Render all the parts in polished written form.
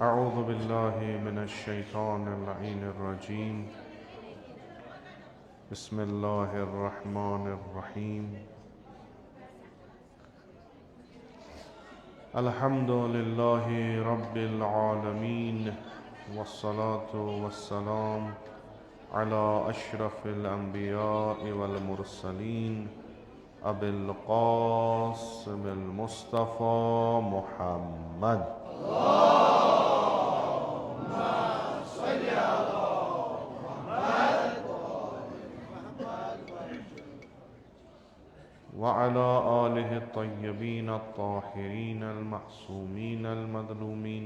أعوذ بالله من الشيطان اللعين الرجيم. بسم الله الرحمن الرحيم. الحمد لله رب العالمين، والصلاة والسلام على أشرف الأنبياء والمرسلين أبي القاسم المصطفى محمد. وعلى آله الطيبين الطاهرين المعصومين المظلومين،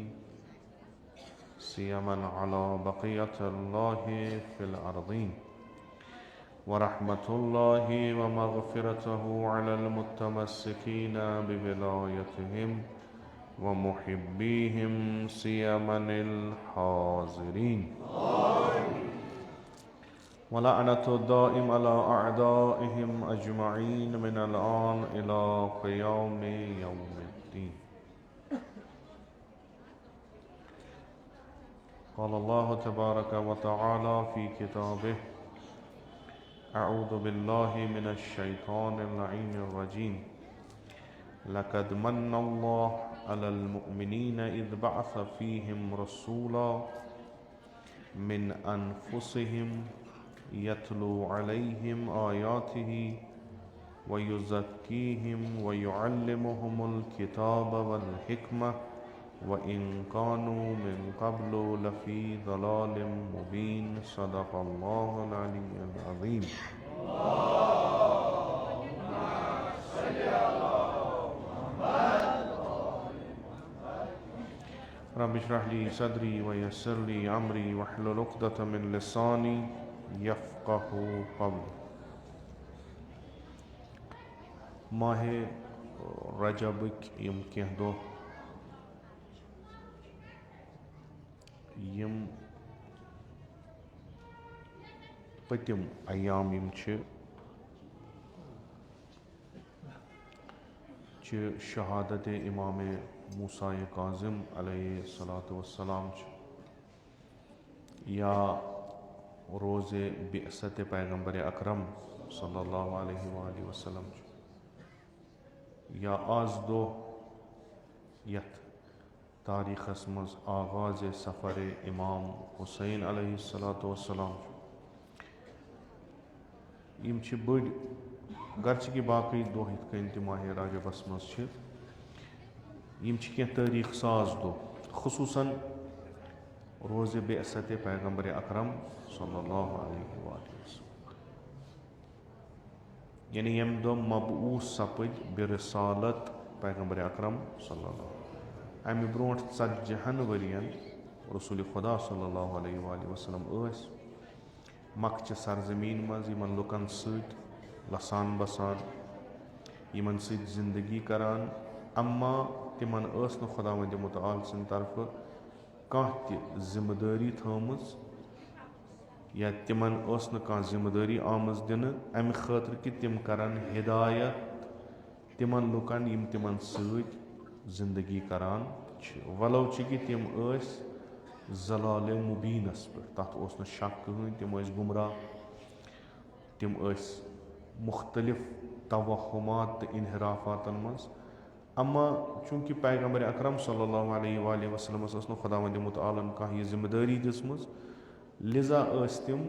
سيما على بقية الله في الأرضين، ورحمة الله ومغفرته على المتمسكين بولايتهم ومحبيهم سيما الحاضرين، ولعنة الدائم على أعدائهم أجمعين من الآن إلى قيام يوم الدين. قال الله تبارك وتعالى في كتابه: أعوذ بالله من الشيطان اللعين الرجيم. لقد من الله على المؤمنين إذ بعث فيهم رسولا من أنفسهم يتلو عليهم آياته ويزكيهم ويعلمهم الكتاب والحكمة وإن كانوا من قبل لفي ضلال مبين. صدق الله العلي العظيم. رب اشرح لي صدري ويسر لي أمري واحلل عقدة من لساني يفقه قولي. ماہ رجبک یم کینٛہہ دۄہ یم پٔتِم ایام یم چھِ شہادت امام موسیٰ کاظم علیہ الصلاۃ والسلام یا روز بعثت پیغمبر اکرم صلی اللہ علیہ وآلہ وسلم یا آز دۄہ یتھ تاریخس مز آغاز سفر امام حسین علیہ الصلاۃ والسلام یم چھِ بٔڑۍ، گرچہ کہ باقی دۄہ یِتھ کٔنۍ تہِ ماہ رجبس مز چھِ، یم چھِ کینٛہہ تٲریخ ساز دۄہ، خصوٗصاً روز بعثت پیغمبر اکرم صلی اللہ علیہ وآلہ وسلم، یعنی ییٚمہِ دۄہ مبعوث سپٕدۍ برسالت پیغمبر اکرم صلی اللہ علیہ وسلم. امہِ برونٛٹھ 40 ؤرین رسول خدا صلی اللہ علیہ وآلہ وسلم ٲسۍ مکہٕ چہِ سرزمیٖن منٛز یِمن لُکن سۭتۍ لسان بسان، یِمن سۭتۍ زندگی کران، اما تِمن ٲس نہٕ خۄداوندِ مُتعال سٕنٛدِ طرفہٕ کانٛہہ تہِ ذمہٕ دٲری تھٲومٕژ یا تِمن ٲس نہٕ کانٛہہ ذمہٕ دٲری آمٕژ دِنہٕ امہِ خٲطرٕ کہِ تِم کرن ہدایت تِمن لُکن یِم تِمن سۭتۍ زندگی کران چھِ، ولو چھِ کہِ تِم ٲسۍ ضلالِ مُبیٖنس پٮ۪ٹھ، تتھ اوس نہٕ شک کٕہٕنۍ، تِم ٲسۍ گمراہ، تِم ٲسۍ مختلف توہمات تہٕ انحرافاتن منٛز. اما چوٗنٛکہِ پیغمبر اکرم صلی اللہ علیہ وآلہ وسلمس ٲس نہٕ خۄداوندِ مُتعالن کانٛہہ یہِ ذمہٕ دٲری دِژمٕژ، لذا ٲسۍ تِم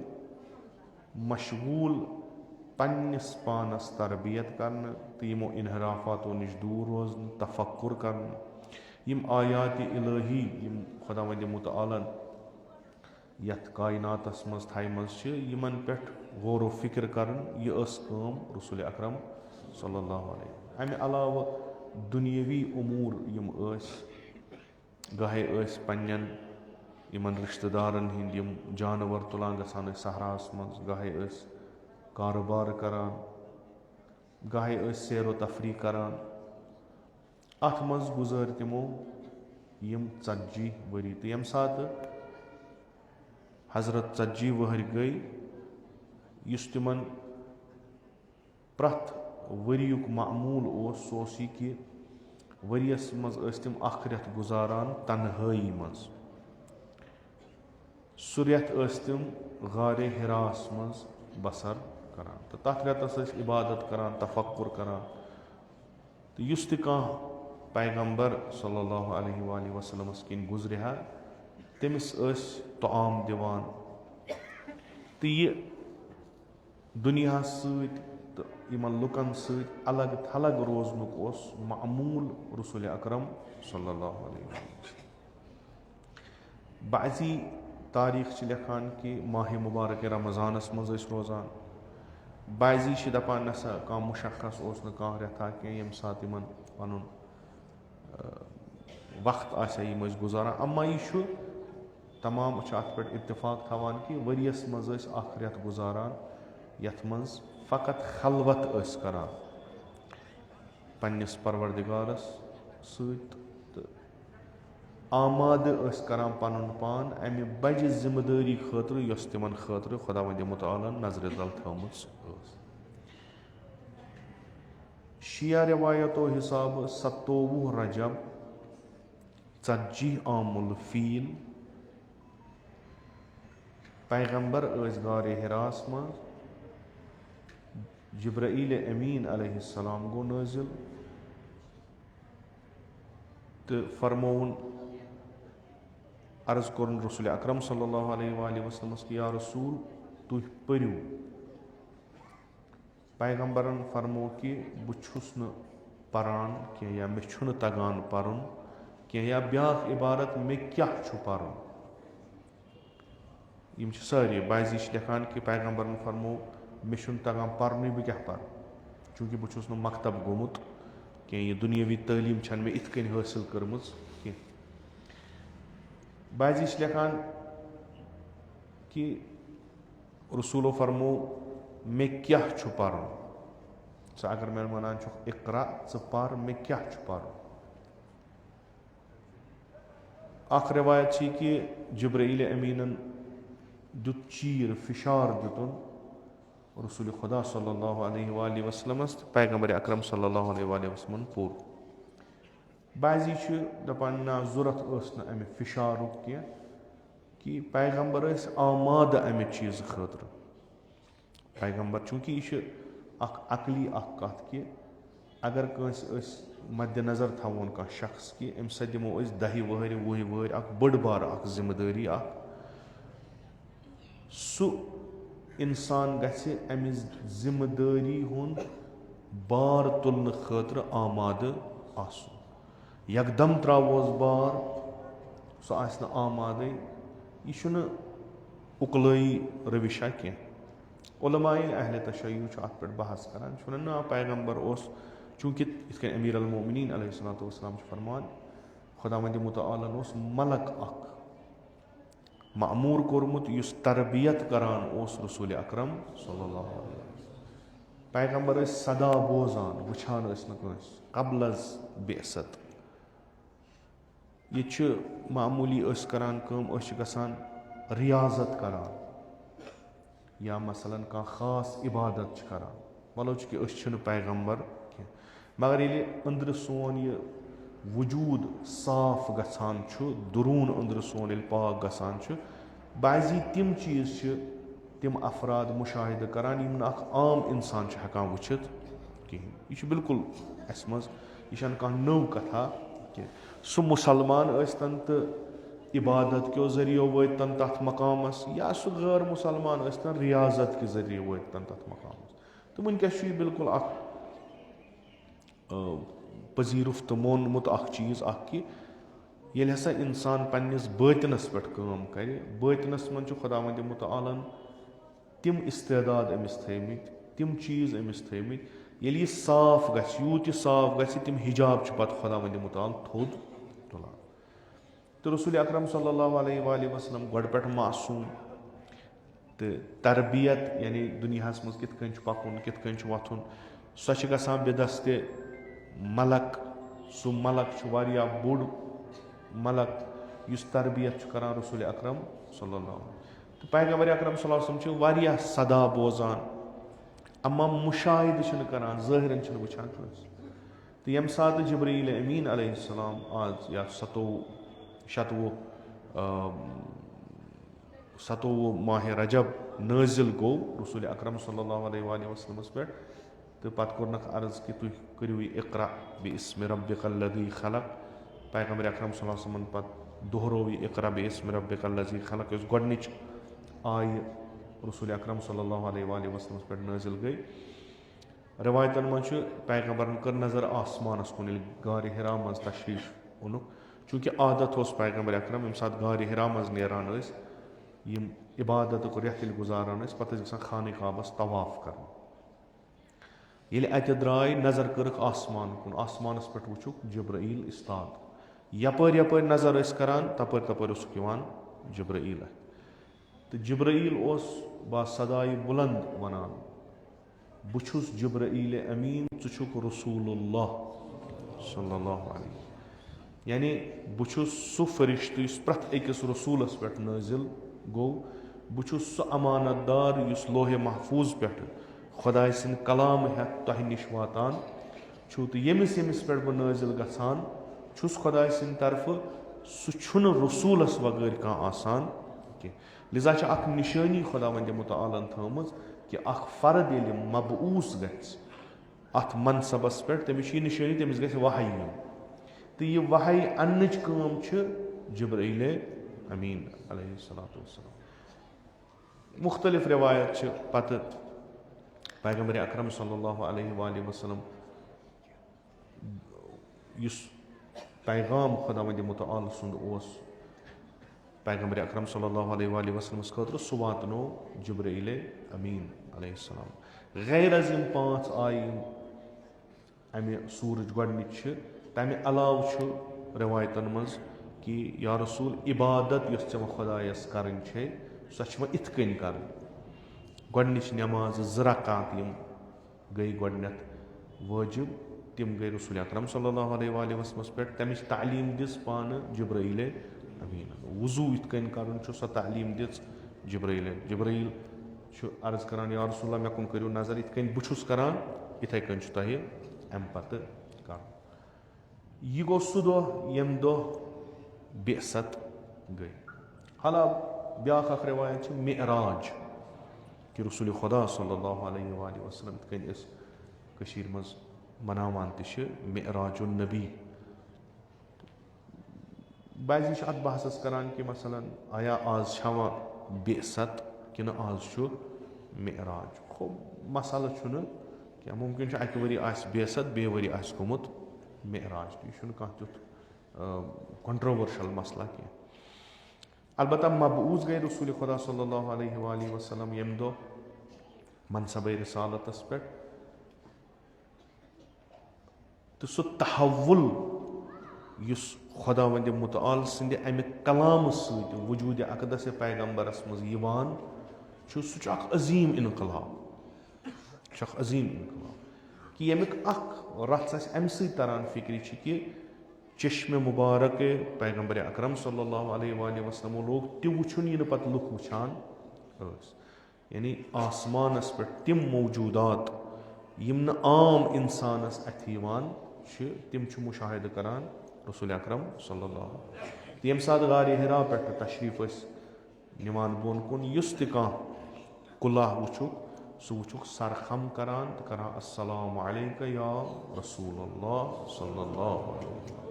مشغوٗل پننِس پانس تربیت کرنہٕ تہٕ یِمو انحرافاتو نِش دوٗر روزنہٕ، تفکُر کرنہٕ، یِم آیاتِ الہی یِم خۄداوندِ مُتعالن یتھ کایناتس منٛز تھایمژٕ چھِ، یِمن پٮ۪ٹھ غور و فکر کرُن، یہِ ٲس کٲم رسول اکرم صلی اللہ علیہ وسلم. امہِ علاوٕ دُنیٲوی اموٗر یِم ٲسۍ، گاہے ٲسۍ پننٮ۪ن یِمن رشتہٕ دارن ہٕنٛدۍ یِم جانور تُلان گژھان ٲسۍ صحراہس منٛز، گاہے ٲسۍ کارٕبار کران، گاہے ٲسۍ سیر و تفریح کران، اتھ منٛز گُزٲرۍ تِمو یِم 40 ؤری تہٕ ییٚمہِ ساتہٕ حضرت 40 وٕہٕرۍ گٔے، یُس تِمن پرٛٮ۪تھ ؤریُک معموٗل اوس سُہ اوس یہِ کہِ ؤریَس منٛز ٲسۍ تِم 1 رٮ۪تھ گُزاران تنہٲیی منٛز. سُہ رٮ۪تھ ٲسۍ تِم غارِ حِراہَس منٛز بسر کران تہٕ تَتھ رٮ۪تَس ٲسۍ عبادت کران, تفکر کران. تہٕ یُس تہِ کانٛہہ پیغمبر صلی اللہ علیہ وآلہ وسلمس کِنۍ گُزرِ ہا تٔمِس ٲسۍ طعام دِوان. تہٕ یہِ دُنیاہس سۭتۍ تہٕ یِمن لُکن سۭتۍ الگ تھلگ روزنُک اوس معموٗل رسول اکرم صلی اللہ علیہ وسلم. بعضی تاریٖخ چھِ لیکھان کہِ ماہِ مُبارک رمضانس منٛز ٲسۍ روزان, بعضی چھِ دپان نسا کانٛہہ مُشخص اوس نہٕ کانٛہہ رٮ۪تھا کینٛہہ ییٚمہِ ساتہٕ یِمن پنُن وقت آسہِ ہا یِم ٲسۍ گُزاران. اما یہِ چھُ تمام چھِ اتھ پٮ۪ٹھ اتفاق تھاوان کہِ ؤریس منٛز ٲسۍ 1 رٮ۪تھ گُزاران یتھ منٛز فقط خلوت ٲسۍ کران پننِس پروردگارس سۭتۍ تہٕ آمادٕ ٲسۍ کران پنُن پان امہِ بجہِ ذمہٕ دٲری خٲطرٕ یۄس تِمن خٲطرٕ خۄداوندِ مُتعالن نظرِ تل تھٲومٕژ ٲس. شِیا رٮ۪وایتو حِسابہٕ 27 رجب 40 عام الفیل پیغمبر ٲسۍ غارِ حِراہس منٛز. جبرائیل امین علیہ السلام گوٚو نٲزِل تہٕ فرمووُن, عرض کوٚرُن رسول اکرم صلی اللہ علیہ وآلہ وسلمس کہ یا رسول تُہۍ پٔرِو. پیغمبرن فرموو کہِ بہٕ چھُس نہٕ پران کینٛہہ یا مےٚ چھُنہٕ تگان پرُن کینٛہہ یا بیٛاکھ عبارت مےٚ کیٛاہ چھُ پرُن. یِم چھِ سٲری. بعضی چھِ لیکھان کہِ پیغمبرن فرموو مےٚ چھُنہٕ تگان پرنُے بہٕ کیٛاہ پرٕ چوٗنٛکہِ بہٕ چھُس نہٕ مکتب گوٚمُت کینٛہہ, یہِ دُنیٲوی تعلیٖم چھنہٕ مےٚ یِتھ کٔنۍ حٲصِل کٔرمٕژ کینٛہہ. بعضی چھِ لیکھان کہِ رسوٗلو فرموو مےٚ کیٛاہ چھُ پرُن. ژٕ اگر مےٚ ونان چھُکھ اقرا ژٕ پر مےٚ کیٛاہ چھُ پرُن. اکھ رٮ۪وایت چھِ کہِ جبرائیل امیٖنن دیُت چیٖر فشار دِتُن رسول خدا صلی اللہ علیہ وآلہ وسلمس تہٕ پیغمبر اکرم صلی اللہ علیہ وآلہ وسلمن پوٚر. بعضی چھِ دپان نہ ضوٚرتھ ٲس نہٕ امہِ فشارُک کینٛہہ کہِ پیغمبر ٲسۍ آمادٕ امہِ چیٖزٕ خٲطرٕ. پیغمبر چوٗنٛکہِ یہِ چھِ اکھ عقلی اکھ کتھ کہِ اگر کٲنٛسہِ أسۍ مدِ نظر تھاوون کانٛہہ شخص کہِ امہِ سۭتۍ دِمو أسۍ 10 وٕہٕرۍ 20 وٕہٕرۍ اکھ بٔڑ بار اکھ ذمہٕ دٲری اکھ, سُہ انسان گژھِ امہِ ذمہٕ دٲری ہُنٛد بار تُلنہٕ خٲطرٕ آمادٕ آسُن. یکدم تراووس بار سُہ آسہِ نہٕ آمادٕے, یہِ چھُنہٕ اُکلٲیی روشا کینٛہہ. علماء اہلِ تشیع چھُ اتھ پٮ۪ٹھ بحث کران, چھُ ونان نا پیغمبر اوس چوٗنٛکہِ یِتھ کٔنۍ امیٖر المومنیٖن علیہ الصلوۃ والسلام چھُ فرمان خۄداوندِ مُتعالن اوس ملک اکھ معموٗر کوٚرمُت یُس تربیت کران اوس رسول اکرم صلی اللہ علیہ وسلم. پیغمبر ٲسۍ سدا بوزان وٕچھان ٲسۍ نہٕ کٲنٛسہِ قبل از بعثت. ییٚتہِ چھُ معموٗلی أسۍ کران کٲم, أسۍ چھِ گژھان ریاضت کران یا مثلاً کانٛہہ خاص عبادت چھِ کران, وَلو چھُ کہِ أسۍ چھِنہٕ پیغمبر کینٛہہ, مگر ییٚلہِ أنٛدرٕ سون یہِ وجوٗد صاف گژھان چھُ, دروٗن أنٛدرٕ سون ییٚلہِ پاک گژھان چھُ, بعضی تِم چیٖز چھِ تِم افراد مُشاہدٕ کران یِم نہٕ اکھ عام انسان چھُ ہٮ۪کان وٕچھِتھ کِہینۍ. یہِ چھُ بِلکُل اسہِ منٛز, یہِ چھنہٕ کانٛہہ نٔو کتھا کینٛہہ. سُہ مُسلمان ٲسۍتن تہٕ عبادت کیو ذٔریعو وٲتۍتن تتھ مقامس, یا سُہ غٲر مُسلمان ٲسۍتن ریاضت کہِ ذٔریعہٕ وٲتۍتن تتھ مقامس. تہٕ وٕنکیٚس چھُ یہِ بِلکُل اکھ پذیٖرُف تہٕ مونمُت اکھ چیٖز اکھ کہِ ییٚلہِ ہسا انسان پننِس بٲطنس پٮ۪ٹھ کٲم کرِ, بٲطنس منٛز چھُ خۄداوندِ مُتعالن تِم استعداد أمِس تھٲیمٕتۍ, تِم چیٖز أمِس تھٲیمٕتۍ, ییٚلہِ یہِ صاف گژھِ, یوٗت یہِ صاف گژھِ تِم حِجاب چھِ پتہٕ خۄداوندِ مُتعال تھوٚد تُلان. تہٕ رسول اکرم صلی اللہ علیہ وآلہ وسلم گۄڈٕ پٮ۪ٹھ معصوٗم تہٕ تربیت یعنی دُنیاہس منٛز کِتھ کٔنۍ چھُ پکُن, کِتھ کٔنۍ چھُ وۄتھُن, سۄ چھِ گژھان بِدستہِ ملک. سُہ ملک چھُ واریاہ بوٚڑ ملک یُس تربیت چھُ کران رسول اکرم صلی اللہ علیہ وسلم. تہٕ پیغمبر اکرم صلی اللہ علیہ وسلم چھِ واریاہ سدا بوزان, اما مُشاہدٕ چھِنہٕ کران, ظٲہرن چھِنہٕ وٕچھان کٲنٛسہِ. تہٕ ییٚمہِ ساتہٕ جبرائیل امیٖن علیہ السلام آز یا 27 ماہِ رجب نٲزِل گوٚو رسول اکرم صلی اللہ علیہ وسلمس پٮ۪ٹھ تہٕ پتہٕ کوٚرنکھ عرض کہِ تُہۍ کٔرِو یہِ اقرا بِاسمِ ربِّکَ الذی خلق پیغمبر اکرم صلی اللہ علیہ وسلمن پتہٕ دۄہرو یہِ اقرا بِاسمِ ربِّکَ الذی خلق یۄس گۄڈنِچ آیہِ رسول اکرم صلی اللہ علیہ وسلمس پٮ۪ٹھ نٲزِل گٔے. رِوایتن منٛز چھُ پیغمبرن کٔر نظر آسمانس کُن ییٚلہِ غارِ حرا منٛز تشریٖف اوٚنُکھ چوٗنکہِ عادت اوس پیغمبر اکرم ییٚمہِ ساتہٕ غارِ حرا منٛز نیران ٲسۍ یِم عبادتُک رٮ۪تھ ییٚلہِ گُزاران ٲسۍ پتہٕ ٲسۍ گژھان خانہ کعبس طواف کرُن. ییٚلہِ اَتہِ درٛاے نظر کٔرٕکھ آسمان کُن آسمانس پٮ۪ٹھ وٕچھُکھ جبرائیل اِستاد یپٲرۍ یپٲرۍ نظر ٲسۍ کران تپٲرۍ تپٲرۍ اوسُکھ یِوان جبرائیل اَتھِ تہٕ جبرائیل اوس باصدایہِ بُلند ونان بہٕ چھُس جبرائیل امیٖن ژٕ چھُکھ رسول اللہ صلی اللہ علیہ یعنی بہٕ چھُس سُہ فرشتہٕ یُس پرٛٮ۪تھ أکِس رسوٗلس پٮ۪ٹھ نٲزِل گوٚو بہٕ چھُس سُہ امانت دار یُس لوہے محفوظ پٮ۪ٹھٕ خۄداے سٕنٛدۍ کلامہٕ ہٮ۪تھ تۄہہِ نِش واتان چھُو تہٕ ییٚمِس پٮ۪ٹھ بہٕ نٲزِل گژھان چھُس خۄداے سٕنٛدِ طرفہٕ سُہ چھُنہٕ رسوٗلس وغٲر کانٛہہ آسان کینٛہہ لِذا چھِ اکھ نِشٲنی خۄداوندِ مُتعالن تھٲومٕژ کہِ اکھ فرد ییٚلہِ مبعوٗث گژھِ اتھ منصبس پٮ۪ٹھ تٔمِس چھِ یہِ نِشٲنی تٔمِس گژھِ وحی یُن تہٕ یہِ وحی اننٕچ کٲم چھِ جبرائیل امیٖن علیہ الصلوۃ والسلام. مختلف رِوایت چھِ پتہٕ پیغمبر اکرم صلی اللہ علیہ وسلم یُس پیغام خۄداوندِ مُتعال سُنٛد اوس پیغمبر اکرم صلی اللہ علیہ وسلمس خٲطرٕ سُہ واتنو جبرائیل امیٖن علیہ السلام. غیر از یِم 5 آیہِ یِم امہِ سوٗرٕچ گۄڈنِچ چھِ تمہِ علاوٕ چھُ رِوایتن منٛز کہِ یا رسوٗل عبادت یۄس ژےٚ وۄنۍ خۄدایس کرٕنۍ چھے سۄ چھِ وۄنۍ یِتھ کٔنۍ کرٕنۍ. گۄڈنِچ نٮ۪مازٕ 2 رکات یِم گٔے گۄڈنٮ۪تھ وٲجِب تِم گٔے رسول اکرم صلی اللہ علیہ وسلمس پٮ۪ٹھ تمِچ تعلیٖم دِژ پانہٕ جبرائیل امیٖنن. وضوٗ یِتھ کٔنۍ کرُن چھُ سۄ تعلیٖم دِژ جبرائیل چھُ عرض کران یا رسول اللہ مےٚ کُن کٔرِو نظر یِتھ کٔنۍ بہٕ چھُس کران یِتھے کٔنۍ چھُ تۄہہِ امہِ پتہٕ کرُن. یہِ گوٚو سُہ دۄہ ییٚمہِ دۄہ بعثت گٔے. حالا بیاکھ اکھ رِوایت چھِ معراج کہِ رسول خۄدا صلی اللہ علیہ وسلم یِتھ کٔنۍ أسۍ کٔشیٖرِ منٛز مناوان تہِ چھِ معراج النبی. بعضی چھِ اتھ بحثس کران کہِ مثلاً آیا آز چھا وۄنۍ بعثت کِنہٕ آز چھُ معراج. مسلہٕ چھُنہٕ کینٛہہ مُمکِن چھُ اکہِ ؤری آسہِ بعثت بیٚیہِ ؤری آسہِ گوٚمُت معراج تہٕ یہِ چھُنہٕ کانٛہہ تیُتھ کنٹروورشل مسلہٕ کینٛہہ. البتہ مبعوٗث گٔے رسول خۄدا صلی اللہ علیہ وسلم ییٚمہِ دۄہ منصبے رسالتس پٮ۪ٹھ تہٕ سُہ تحول یُس خۄداوندِ مُتعال سٕنٛدِ امہِ کلامہٕ سۭتۍ وجوٗدِ اقدسِ پیغمبرس منٛز یِوان چھُ سُہ چھُ اکھ عظیٖم انقلاب کہِ ییٚمیُک اکھ رژھ اسہِ امہِ سۭتۍ تران فکرِ چھِ کہِ چشمہِ مُبارک پیغمبر اکرم صلی اللہ علیہ وسلمو لوگ تہِ وٕچھُن یہِ نہٕ پتہٕ لُکھ وٕچھان ٲسۍ. یعنی آسمانس پٮ۪ٹھ تِم موجوٗدات یِم نہٕ عام انسانس اتھِ یِوان چھِ تِم چھُ مُشاہدٕ کران رسول اکرم صلی اللہ تہٕ ییٚمہِ ساتہٕ غارِ حرا پٮ۪ٹھ تشریٖف ٲسۍ نِوان بۄن کُن یُس تہِ کانٛہہ کُلہ وٕچھُکھ سُہ وٕچھُکھ سرخم کران تہٕ کران السلام علیکہ یا رسول اللہ صلی اللہ علیہ وسلم.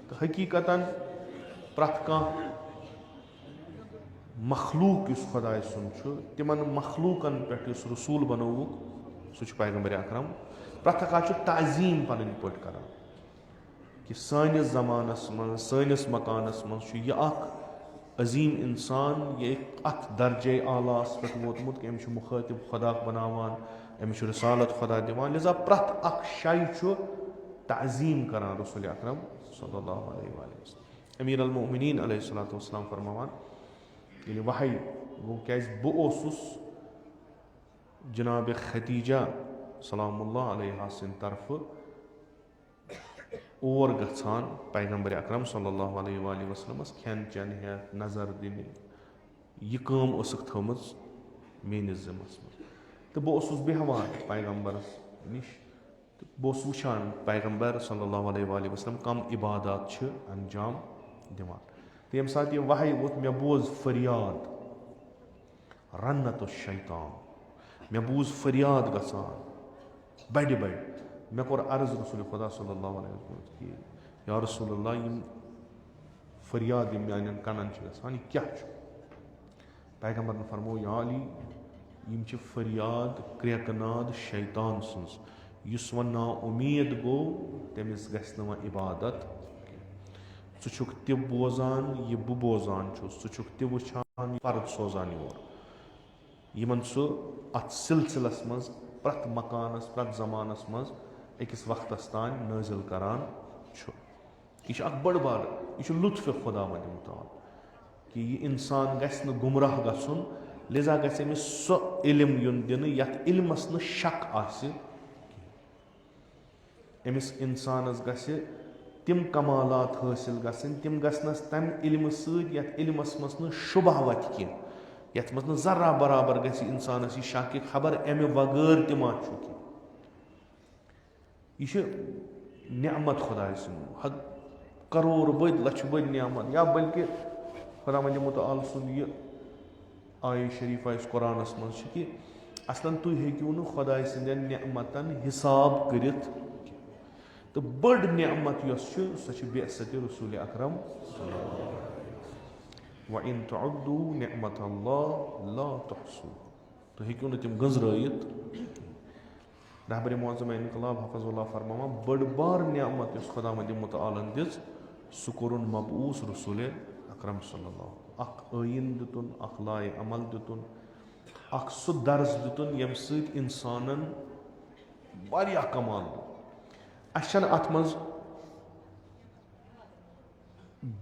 تہٕ حقیٖقتن پرٛٮ۪تھ کانٛہہ مخلوٗق یُس خۄداے سُنٛد چھُ تِمن مخلوٗقن پٮ۪ٹھ یُس رسوٗل بنووُکھ سُہ چھُ پیغمبر اکرم. پرٛٮ۪تھ کانٛہہ چھُ تعظیٖم پنٕنۍ پٲٹھۍ کران کہِ سٲنِس زمانس منٛز سٲنِس مکانس منٛز چھُ یہِ اکھ عظیٖم انسان یہِ اتھ درجے اعلیٰ ہس پٮ۪ٹھ ووتمُت کہِ أمِس چھُ مُخٲطب خۄدا بناوان أمِس چھُ رسالت خۄدا دِوان. لہذا پرٛٮ۪تھ اکھ شے چھُ تعظیٖم کران رسول اکرم صلی اللہ علیہ وسلم. امیر المؤمنین علیہ الصلوۃ والسلام فرماوان ییٚلہِ وحی گوٚو کیازِ بہٕ اوسُس جناب ختیٖجہ سلام اللہ علیہ سٕنٛدِ طرفہٕ اور گژھان پیغمبر اکرم صلی اللہ علیہ وسلمس کھٮ۪ن چٮ۪ن ہٮ۪تھ نظر دِنہِ یہِ کٲم ٲسٕکھ تھٲومٕژ میٲنِس ذِمس منٛز تہٕ بہٕ اوسُس بیٚہوان پیغمبرس نِش تہٕ بہٕ اوسُس وٕچھان پیغمبر صلی اللہ علیہ وسلم کم عبادات چھِ انجام دِوان تہٕ ییٚمہِ ساتہٕ یہِ وحی ووت مےٚ بوز فریاد رنت الشیطان مےٚ بوٗز فریاد گژھان بڑِ مےٚ کوٚر عرض رسول خۄدا صلی اللہ علیہ وسلم کہِ یا رسول اللہ یِم فریاد یِم میانٮ۪ن کَنن چھِ گژھان یہِ کیاہ چھُ پیغمبرن فرموو یا علی یِم چھِ فریاد کرٛیکہٕ ناد شیطان سٕنٛز یُس وۄنۍ نا اُمید گوٚو تٔمِس گژھِ نہٕ وۄنۍ عبادت کینٛہہ ژٕ چھُکھ تہِ بوزان یہِ بہٕ بوزان چھُس ژٕ چھُکھ تہِ وٕچھان پرد سوزان یور یِمن سُہ اتھ سلسلس منٛز پرٛٮ۪تھ مکانس پرٛٮ۪تھ زمانس منٛز أکِس وقتس تانۍ نٲزِل کران چھُ یہِ چھُ اکھ بٔڑ بار یہِ چھُ لطفِ خۄدا وندِ مُتعال کہِ یہِ انسان گژھِ نہٕ گمراہ گژھُن لِذا گژھِ أمِس سُہ علم یُن دِنہٕ یتھ علمس نہٕ شک آسہِ أمِس انسانس گژھِ تِم کمالات حٲصِل گژھٕنۍ تِم گژھنس تمہِ علمہٕ سۭتۍ یتھ علمس منٛز نہٕ شُبہ وتہِ کینٛہہ یتھ منٛز نہٕ ذرا برابر گژھِ انسانس یہِ شک کہِ خبر امہِ وغٲر تہِ ما چھُ کینٛہہ یہِ چھِ نعمت خۄداے سٕنٛز کرور بٔدۍ لچھِ بٔدۍ نعمت یا بلکہِ خۄدا وندِ مُتعال سُنٛد یہِ آیہِ شریٖفہ یُس قرآنس منٛز چھِ کہِ اصلن تُہۍ ہیٚکِو نہٕ خۄداے سٕنٛدٮ۪ن نعمتن حساب کٔرِتھ تہٕ بٔڑ نعمت یۄس چھِ سۄ چھِ بعثتِ رسوٗلِ اکرم وَإِن تُعُدُّوا نِعمَتَ اللہِ لَا تُحْصُوہَا تُہۍ ہیٚکِو نہٕ تِم گٔنٛزرٲیِتھ رہبرِ معظم انقلاب حفظ اللہ فرماوان بٔڑ بار نعمت یۄس خۄدا وندِ مُتعالن دِژ سُہ کوٚرُن مبعوٗث رسوٗلِ اکرم صلی اللہ اکھ ٲیٖن دِتُن اکھ لایہِ عمل دِتُن اکھ سُہ درس دِتُن ییٚمہِ سۭتۍ انسانن واریاہ کمال دیُت اسہِ چھنہٕ اتھ منٛز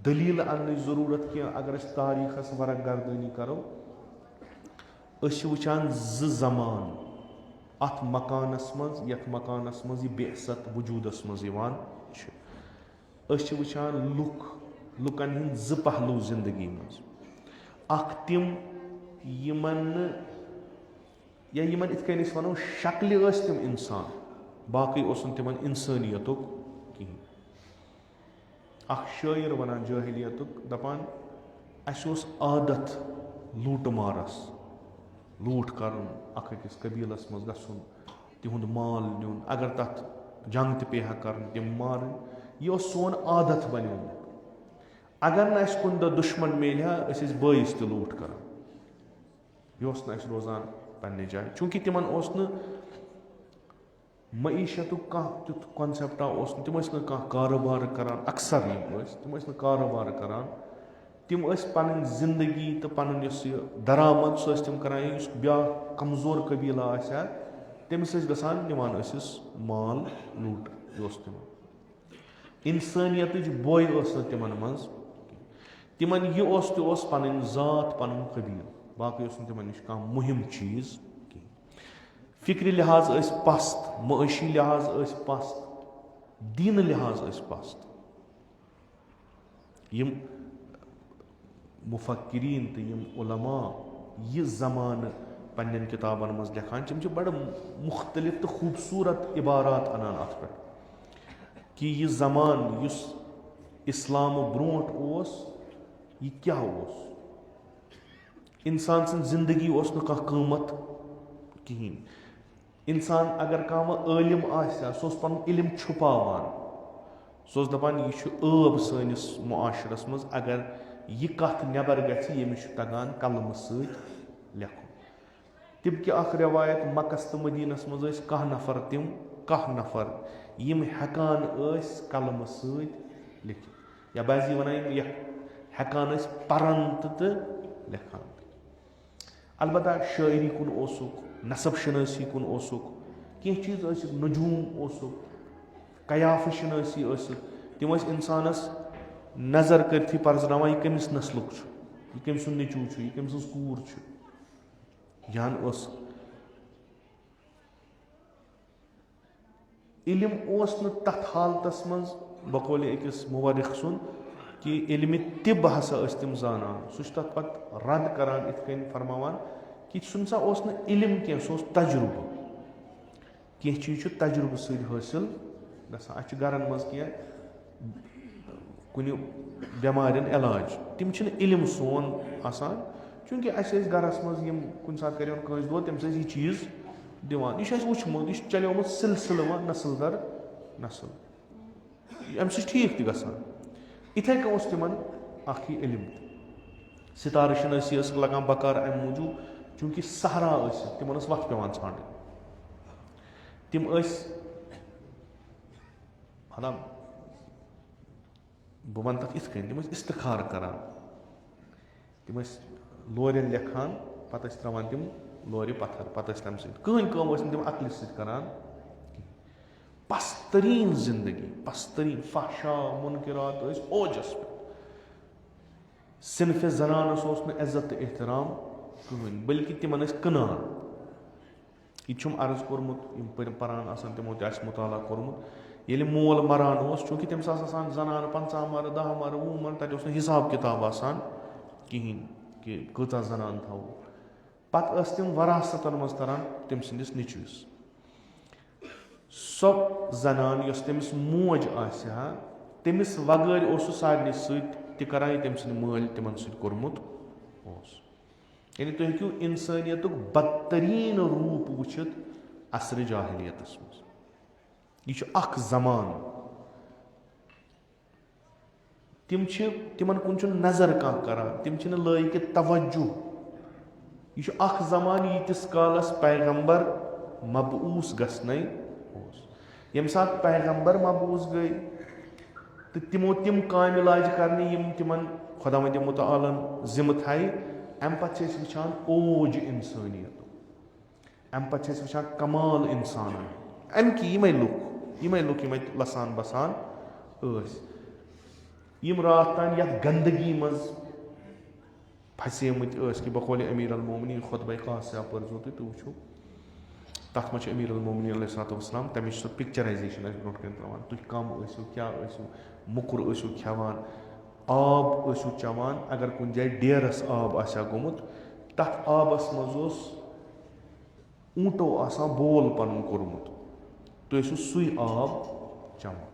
دٔلیٖل اننٕچ ضروٗرت کینٛہہ اگر أسۍ تاریٖخس ورق گردٲنی کرو أسۍ چھِ وٕچھان زٕ زمان اتھ مکانس منٛز یتھ مکانس منٛز یہِ بعثت وجوٗدس منٛز یِوان چھِ أسۍ چھِ وٕچھان لُکن ہٕنٛدۍ زٕ پہلوٗ زندگی منٛز اکھ تِم یِمن نہٕ یا یِمن یِتھ کٔنۍ أسۍ ونو شکلہِ ٲسۍ تِم انسان باقٕے اوس نہٕ تِمن انسٲنیتُک کہیٖنۍ اکھ شٲعر ونان جٲہلیتُک دپان اسہِ اوس عادت لوٗٹہٕ مارس لوٗٹھ کرُن اکھ أکِس قبیٖلس منٛز گژھُن تِہُنٛد مال نیُن اگر تتھ جنگ تہِ پیٚیہِ ہا کرٕنۍ تِم مارٕنۍ یہِ اوس سون عادت بنیومُت اگر نہٕ اسہِ کُنہِ دۄہ دُشمن میلہِ ہا أسۍ ٲسۍ بٲیِس تہِ لوٗٹھ کران یہِ اوس نہٕ اسہِ روزان پننہِ جایہِ چوٗنٛکہِ تِمن اوس نہٕ معیشتُک کانٛہہ تیُتھ کانسیپٹا اوس نہٕ تِم ٲسۍ نہٕ کانٛہہ کاروبار کران اکثر یِم ٲسۍ تِم ٲسۍ نہٕ کاروبار کران تِم ٲسۍ پنٕنۍ زندگی تہٕ پنُن یُس یہِ درآمد سُہ ٲسۍ تِم کران یُس بیاکھ کمزور قبیٖلا آسہِ ہا تٔمِس ٲسۍ گژھان نِوان ٲسِس مال لوٗٹہٕ یہِ اوس تِمن انسٲنیتٕچ بوے ٲس نہٕ تِمن منٛز تِمن یہِ اوس تہِ اوس پنٕنۍ ذات پنُن قبیٖل باقٕے اوس نہٕ تِمن نِش کانٛہہ مُہِم چیٖز کینٛہہ فکرِ لحاظ ٲسۍ پست معٲشی لحاظ ٲسۍ پست دیٖنہٕ لحاظ ٲسۍ پست یِم مُفکریٖن تہٕ یِم علما یہِ زمانہٕ پننٮ۪ن کِتابن منٛز لیکھان چھِ تِم چھِ بڑٕ مختلف تہٕ خوٗبصوٗرت عبارات انان اتھ پٮ۪ٹھ کہِ یہِ زمانہٕ یُس اسلامہٕ برونٛٹھ اوس یہِ کیاہ اوس انسان سٕنٛز زندگی اوس نہٕ کانٛہہ قۭمت کہیٖنۍ انسان اگر کانٛہہ وۄنۍ عٲلِم آسہِ ہا سُہ اوس پنُن علم چھُپاوان سُہ اوس دپان یہِ چھُ عٲب سٲنِس معاشرس منٛز اگر یہِ کتھ نٮ۪بر گژھِ ییٚمِس چھُ تگان قلمہٕ سۭتۍ لیکھُن تِم کہِ اکھ رٮ۪وایت مکس تہٕ مدیٖنس منٛز ٲسۍ کانٛہہ نفر یِم ہٮ۪کان ٲسۍ قلمہٕ سۭتۍ لیکھِتھ یا بعضی ونان یِم ہٮ۪کان ٲسۍ پران تہٕ لیکھان تہِ البتہ شٲعری کُن اوسُکھ نسب شنٲسی کُن اوسُکھ کینٛہہ چیٖز ٲسِکھ نجوٗم اوسُکھ قیافہٕ شنٲسی ٲسِکھ تِم ٲسۍ انسانس نظر کٔرتھٕے پرزناوان یہِ کٔمِس نسلُک چھُ یہِ کٔمۍ سُنٛد نیٚچوٗ چھُ یہِ کٔمۍ سٕنٛز کوٗر چھِ یان ٲس علم اوس نہٕ تتھ حالتس منٛز بقولہِ أکِس مُورِخ سُنٛد कि इल्मِ तिब हसा ٲسۍ تِم زانان سُہ چھُ تَتھ پَتہٕ رد کران یِتھ کٔنۍ فرماوان کہ سُہ نسا اوس نہٕ علم کینٛہہ سُہ اوس تجربہٕ کینٛہہ چیٖز چھُ تجربہٕ سۭتۍ حٲصِل گژھان اَسہِ چھُ گرن منٛز کینٛہہ کُنہِ بٮ۪مارٮ۪ن علاج تِم چھِنہٕ علم سون آسان چوٗنٛکہِ اَسہِ ٲسۍ گرس منٛز یِم کُنہِ ساتہٕ کَریون کٲنٛسہِ دود تٔمِس ٲسۍ یہِ چیٖز دِوان یہِ چھُ اَسہِ وٕچھمُت یہِ چھُ چلیومُت سِلسِلہٕ وۄنۍ نسل در نسل اَمہِ سۭتۍ چھُ ٹھیٖک تہِ گژھان یِتھَے کٔنۍ اوس تِمن اکھ یہِ علم سِتارٕ شِنٲسی ٲسٕکھ لگان بکار اَمہِ موٗجوٗب چوٗنٛکہِ صحرا ٲسۍ تِمن ٲس وَتھ پیٚوان ژھانٛڈٕنۍ تِم ٲسۍ مطلب بہٕ وَنہٕ تَتھ یِتھ کٔنۍ تِم ٲسۍ اِستِخار کران تِم ٲسۍ لورٮ۪ن لیکھان پتہٕ ٲسۍ تراوان تِم لورِ پتھر پتہٕ ٲسۍ تَمہِ سۭتۍ کٕہٕنۍ کٲم ٲسۍ نہٕ تِم عقلہِ سۭتۍ کران پستریٖن زندگی پستریٖن فحشا مُنکِرات ٲسۍ اوجس پٮ۪ٹھ صنفہِ زنانس اوس نہٕ عزت تہٕ احترام کٕہٕنۍ بٔلکہِ تِمن ٲسۍ کٕنان یہِ چھُم عرض کوٚرمُت یِم پران آسان تِمو تہِ آسہِ مُطالعہ کوٚرمُت ییٚلہِ مول مران اوس چوٗنٛکہِ تٔمِس آسہٕ آسان زنانہٕ 50 مرٕ 10 مرٕ 20 مرٕ تَتہِ اوس نہٕ حِساب کِتاب آسان کِہیٖنۍ کہِ کۭژاہ زنانہٕ تھاوو پتہٕ ٲسۍ تِم وراثتن منٛز تران تٔمۍ سٕنٛدِس نیٚچوِس سۄ زنان یۄس تٔمِس موج آسہِ ہا تٔمِس وغٲر اوس سُہ سارنٕے سۭتۍ تہِ کران یہِ تٔمۍ سٕنٛدِ مٲلۍ تِمن سۭتۍ کوٚرمُت اوس یعنی تُہۍ ہیٚکِو اِنسٲنیتُک بدتریٖن روٗپ وٕچھِتھ عصرِ جاہلیتس منٛز یہِ چھُ اکھ زمانہٕ تِم چھِ تِمن کُن چھُنہٕ نظر کانٛہہ کران تِم چھِنہٕ لٲیقہِ توجہ یہِ چھُ اکھ زمانہٕ ییٖتِس کالس پیغمبر مبعوٗث گژھنَے اوس ییٚمہِ ساتہٕ پیغمبر مبعوٗث گٔے تہٕ تِمو تِم کامہِ لاجہِ کرنہِ یِم تِمن خۄداوندِ مُتعالن ذِمہٕ تھایہِ اَمہِ پتہٕ چھِ أسۍ وٕچھان اوج اِنسٲنیتُک اَمہِ پتہٕ چھِ أسۍ وٕچھان کمال اِنسانن اَمہِ کہِ یِمے لُکھ یِم اَتہِ لسان بسان ٲسۍ یِم راتھ تام یتھ گندگی منٛز پھسیمٕتۍ ٲسۍ کہِ بقولِ امیٖر المومنیٖن خۄطبَے خاصہ پٔرزیٚو تُہۍ وٕچھِو تَتھ منٛز چھُ امیٖر المومنیٖن علیہ الصلوۃ والسلام تَمِچ سۄ پِکچرایزیشن اَسہِ برونٛٹھ کَنۍ تراوان تُہۍ کم ٲسِو کیاہ ٲسِو موٚکُر ٲسِو کھٮ۪وان آب ٲسِو چٮ۪وان اگر کُنہِ جایہِ ڈیرس آب آسہِ ہا گوٚمُت تتھ آبس منٛز اوس اوٗنٹو آسان بول پنُن کوٚرمُت تُہۍ ٲسِو سُے آب چٮ۪وان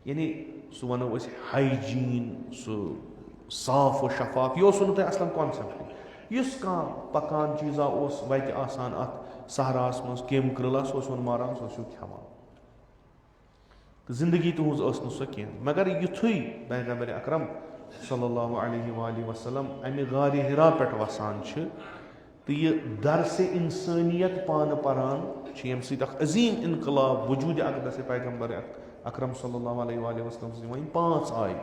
یعنی سُہ ونو أسۍ ہایجیٖن سُہ صاف و شفاف یہِ اوسوٕ نہٕ تۄہہِ اصلن کانسیپٹ یُس کانٛہہ پکان چیٖزا اوس وتہِ آسان اتھ صحراہس منٛز کیٚمۍ کرٛلا سُہ اوسُن ماران سُہ اوسوٕ کھٮ۪وان تہٕ زندگی تُہنٛز ٲس نہٕ سۄ کینٛہہ مگر یِتھُے پیغمبرِ اکرم صلی اللہ علیہ وآلہ وسلم امہِ غارِ حرا پٮ۪ٹھ وسان چھِ تہٕ یہِ درسِ انسٲنیت پانہٕ پران چھِ ییٚمہِ سۭتۍ اکھ عظیٖم انقلاب وجوٗدِ اقدسِ پیغمبرِ اکرم صلی اللہ علیہ وآلہ وسلم سٕنٛز یِوان یِم 5 آیہِ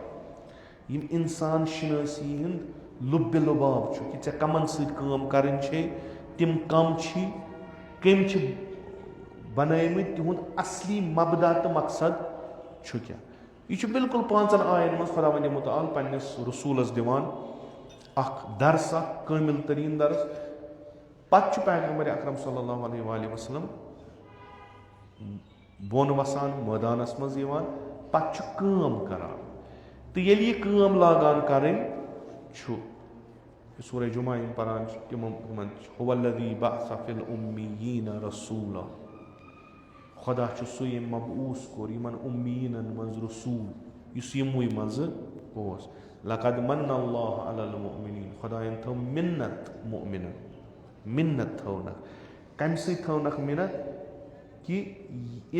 یِم انسان شِنٲسی ہُنٛد لُبہِ لُباب چھُ کہِ ژےٚ کمن سۭتۍ کٲم کرٕنۍ چھے تِم کم چھی کٔمۍ چھِ بنٲومٕتۍ تِہُنٛد اصلی مبدا تہٕ مقصد چھُ کیٛاہ یہِ چھُ بالکُل 5 آین منٛز خۄداوندِ مُتعال پننِس رسوٗلس دِوان اکھ درس اکھ کٲمِل تریٖن درس پتہٕ چھُ پیغمبرِ اکرم صلی اللہ علیہ وآلہ وسلم بۄن وسان مٲدانس منٛز یِوان پتہٕ چھُ کٲم کران تہٕ ییٚلہِ یہِ کٲم لاگان کرٕنۍ چھُ سورہ جمعہ یِم پران چھِ تِمن هو الذی بعث فی الامیٖن رسوٗلا خۄدا چھُ سُہ ییٚمۍ مبعوٗث کوٚر یِمن اُمیٖنن منٛز رسوٗل یُس یِموٕے منٛزٕ اوس لقد من اللہ علی المؤمنیٖن خۄدایَن تھٲو مِنت مؤمنن مِنت تھٲونکھ کمہِ سۭتۍ تھٲونکھ مِنت کہِ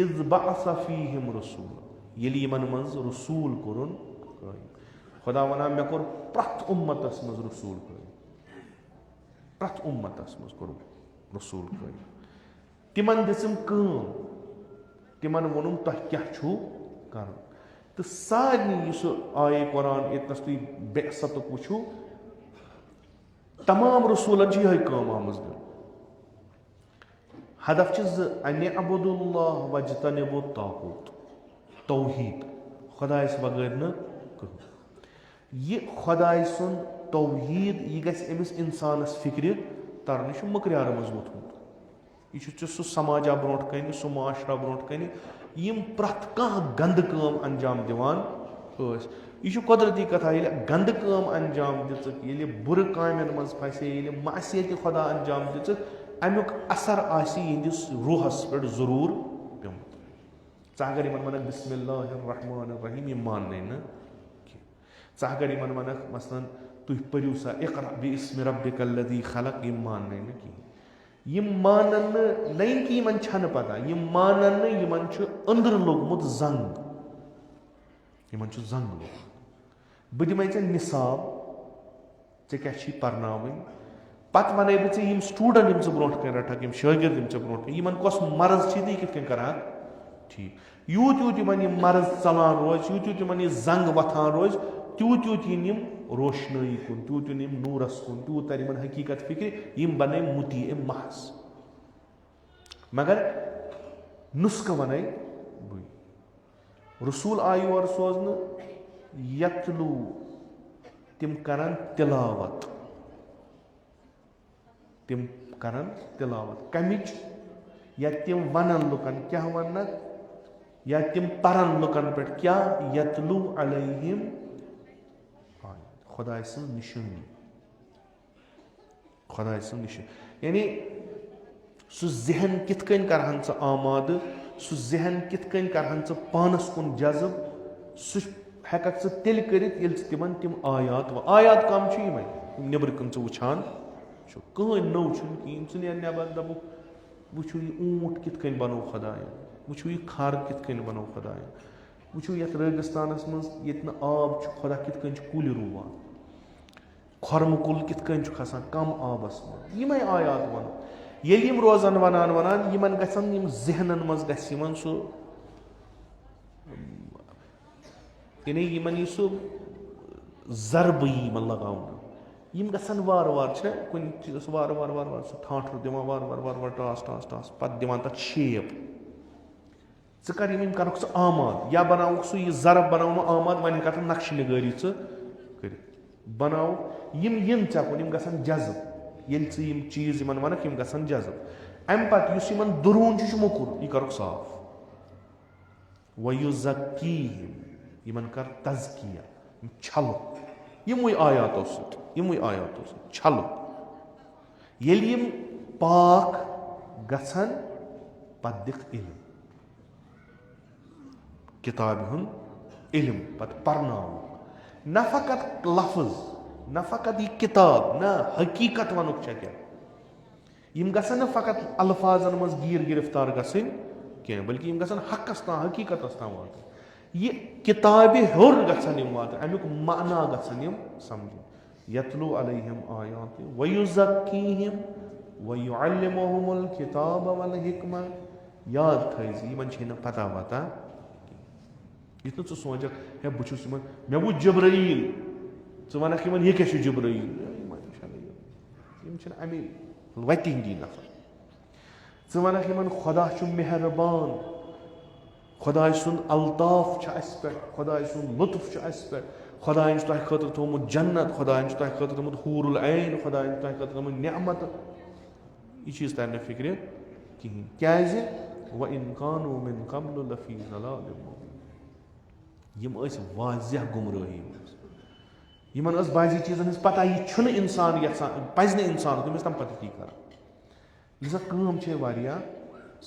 اذ بعث فیہم رسوٗلا ییٚلہِ یِمن منٛز رسوٗل کوٚرُن قٲیِم خۄدا ونان مےٚ کوٚر پرٛٮ۪تھ اُمتس منٛز رسوٗل قٲیِم پرٛٮ۪تھ اُمتس منٛز کوٚرُم رسوٗل قٲیِم تِمن دِژٕم کٲم تِمن ووٚنُم تۄہہِ کیاہ چھُو کرُن تہٕ سارنٕے یُس سُہ آیے قرآن ییٚتنس تُہۍ بعثتُک وٕچھِو تمام رسوٗلن چھِ یِہے کٲم آمٕژ دِنہٕ ہدف چھِ 2 انِ عبدُ اللہ وجتنبُ الطاغوٗت توحیٖد خۄدایس بغٲر نہٕ کٕہٕنۍ یہِ خۄداے سُنٛد توحیٖد یہِ گژھِ أمِس انسانس فِکرِ ترنہٕ یہِ چھُ مٔکریارٕ منٛز ووٚتھمُت یہِ چھُ ژےٚ سُہ سماجا برونٛٹھ کنہِ سُہ معاشرا برونٛٹھ کنہِ یِم پرٛٮ۪تھ کانٛہہ گنٛدٕ کٲم انجام دِوان ٲسۍ यह कुदरती कथा ये गंद काम अंजाम दिख ये बुर कामन मज फसे ये मासियत खुदा अंजाम दिख अमुक असर आहिंदिस रूहस पे जरूर पेमुत अगर इन वनक बिस्मिल्लाहिर्रहमानिर्रहीम यह मानने न अगर इन वनक मसलन तुम पढ़ो सा इक़रा बिस्मि रब्बिकल्लज़ी खलक़ यह मानने न कहीं यह मानन नहीं कि इन छन पता यह मानन इन अंदर लोगमुत जंग इन जंग लोग बह दिमे ऐ निसाब ऐ क्या पर्नावन पत वन बह यम स्टूडेंट यम ब्रोह कन रटक यम शागिर्द यम ब्रोह कन इन कस मर्ज कित कर ठीक यूत यूत इन मर्ज चलान रोज यूत यूत इन जंग वथान रोज तूत यूत इन रोशनई कुन तूत इन नूरस कुन तूत तर इन हकीकत फिक्र यम बन मुती महज मगर नुस्ख वन रसूल आय और सोजन यतलू तिम करन तिलावत कमिच या तिम वनन लुकन क्या वन या तिम परन लुकन पे क्या यतलू अलैहिम खुदा सं निशानी यानी सु जहन कित कन करहन स आमाद सु जहन कित कन करहन स पानस कुन जज्ब सु हेकक स तेल करित येल तिमन तिम आयात कम छु यम निबर कन स वुछान छु कहीं नौ छु कहीं स ने नेबर दबु वुछु यह ऊंट कित कन बनो खुदायन वुछु यह खार कित कन बनो खुदायन वुछु यत रेगिस्तानस मज यत न आब छु खुदा कित कन कुल रुवान खरम कुल कित कन खसान कम आबस मज यमै आयात वन ये यम रोजन वनान वनान यमन गसन यम जहनन मज गस यमन सु यानी यमन सु जरब यमन लगाउन यम गसन वार वार छ कुन चीजस वार वार वार वार सु ठाठ दिवान वार वार वार वार टास टास टास पत दिवान तक शेप च कर यम करक स आमाद या बनाउक सु ये जरब बनाउन आमाद वन कर नक्श निगारी च कर बनाउ यम च कुन यम गसन जज्ब ये चीज इन वनक यम गसन जज्ब अम पत इन दुरून मुकुर यह कर साफ वयुज़क्कीहिम इन कर तज़किया छल यमुई आयातो छल ये पाक गसन पत दिख इल्म किताब हुन इल्म पत परनाव न फकत लफ्ज न फकत यह किताब न हकीकत वनुक क्या यम गसन न फकत अल्फाजन मज गिर गिरफ्तार गसन क्या बल्कि यम गसन हकस तां हकीकतस तां वात यह किताब होर गसन यम वात अमुक माना गसन यम समझ यतलू अलैहिम आयाति वयुज़क्कीहिम वयुअल्लिमुहुमुल किताब वल हिकमा याद थैज यमन छ न पता वता यत नु सोचक हे बुछुस मे वो जिब्राइल च वनक यमन ये क्या जिब्राइल यम छ अमी वति हिंदी नफर च वनक यमन खुदा छु मेहरबान खुदा सुन अल्ताफ छ अस पे खुदा सुन लुत्फ छ अस पे खुदा तह खतर थोमुत जन्नत खुदा तह खतर थोमुत हूरुल ऐन खुदा तह खतर थोमुत नेमत यह चीज तर न फिक्र कहीं क्या व इन कानू मिन क़ब्ल लफी ज़लालिम मुबीन यम वाज़ह गुमराही यमन बाजी चीजन पता यह इंसान यसान पज न इंसान तमिस तम पता ती कर लिजा काम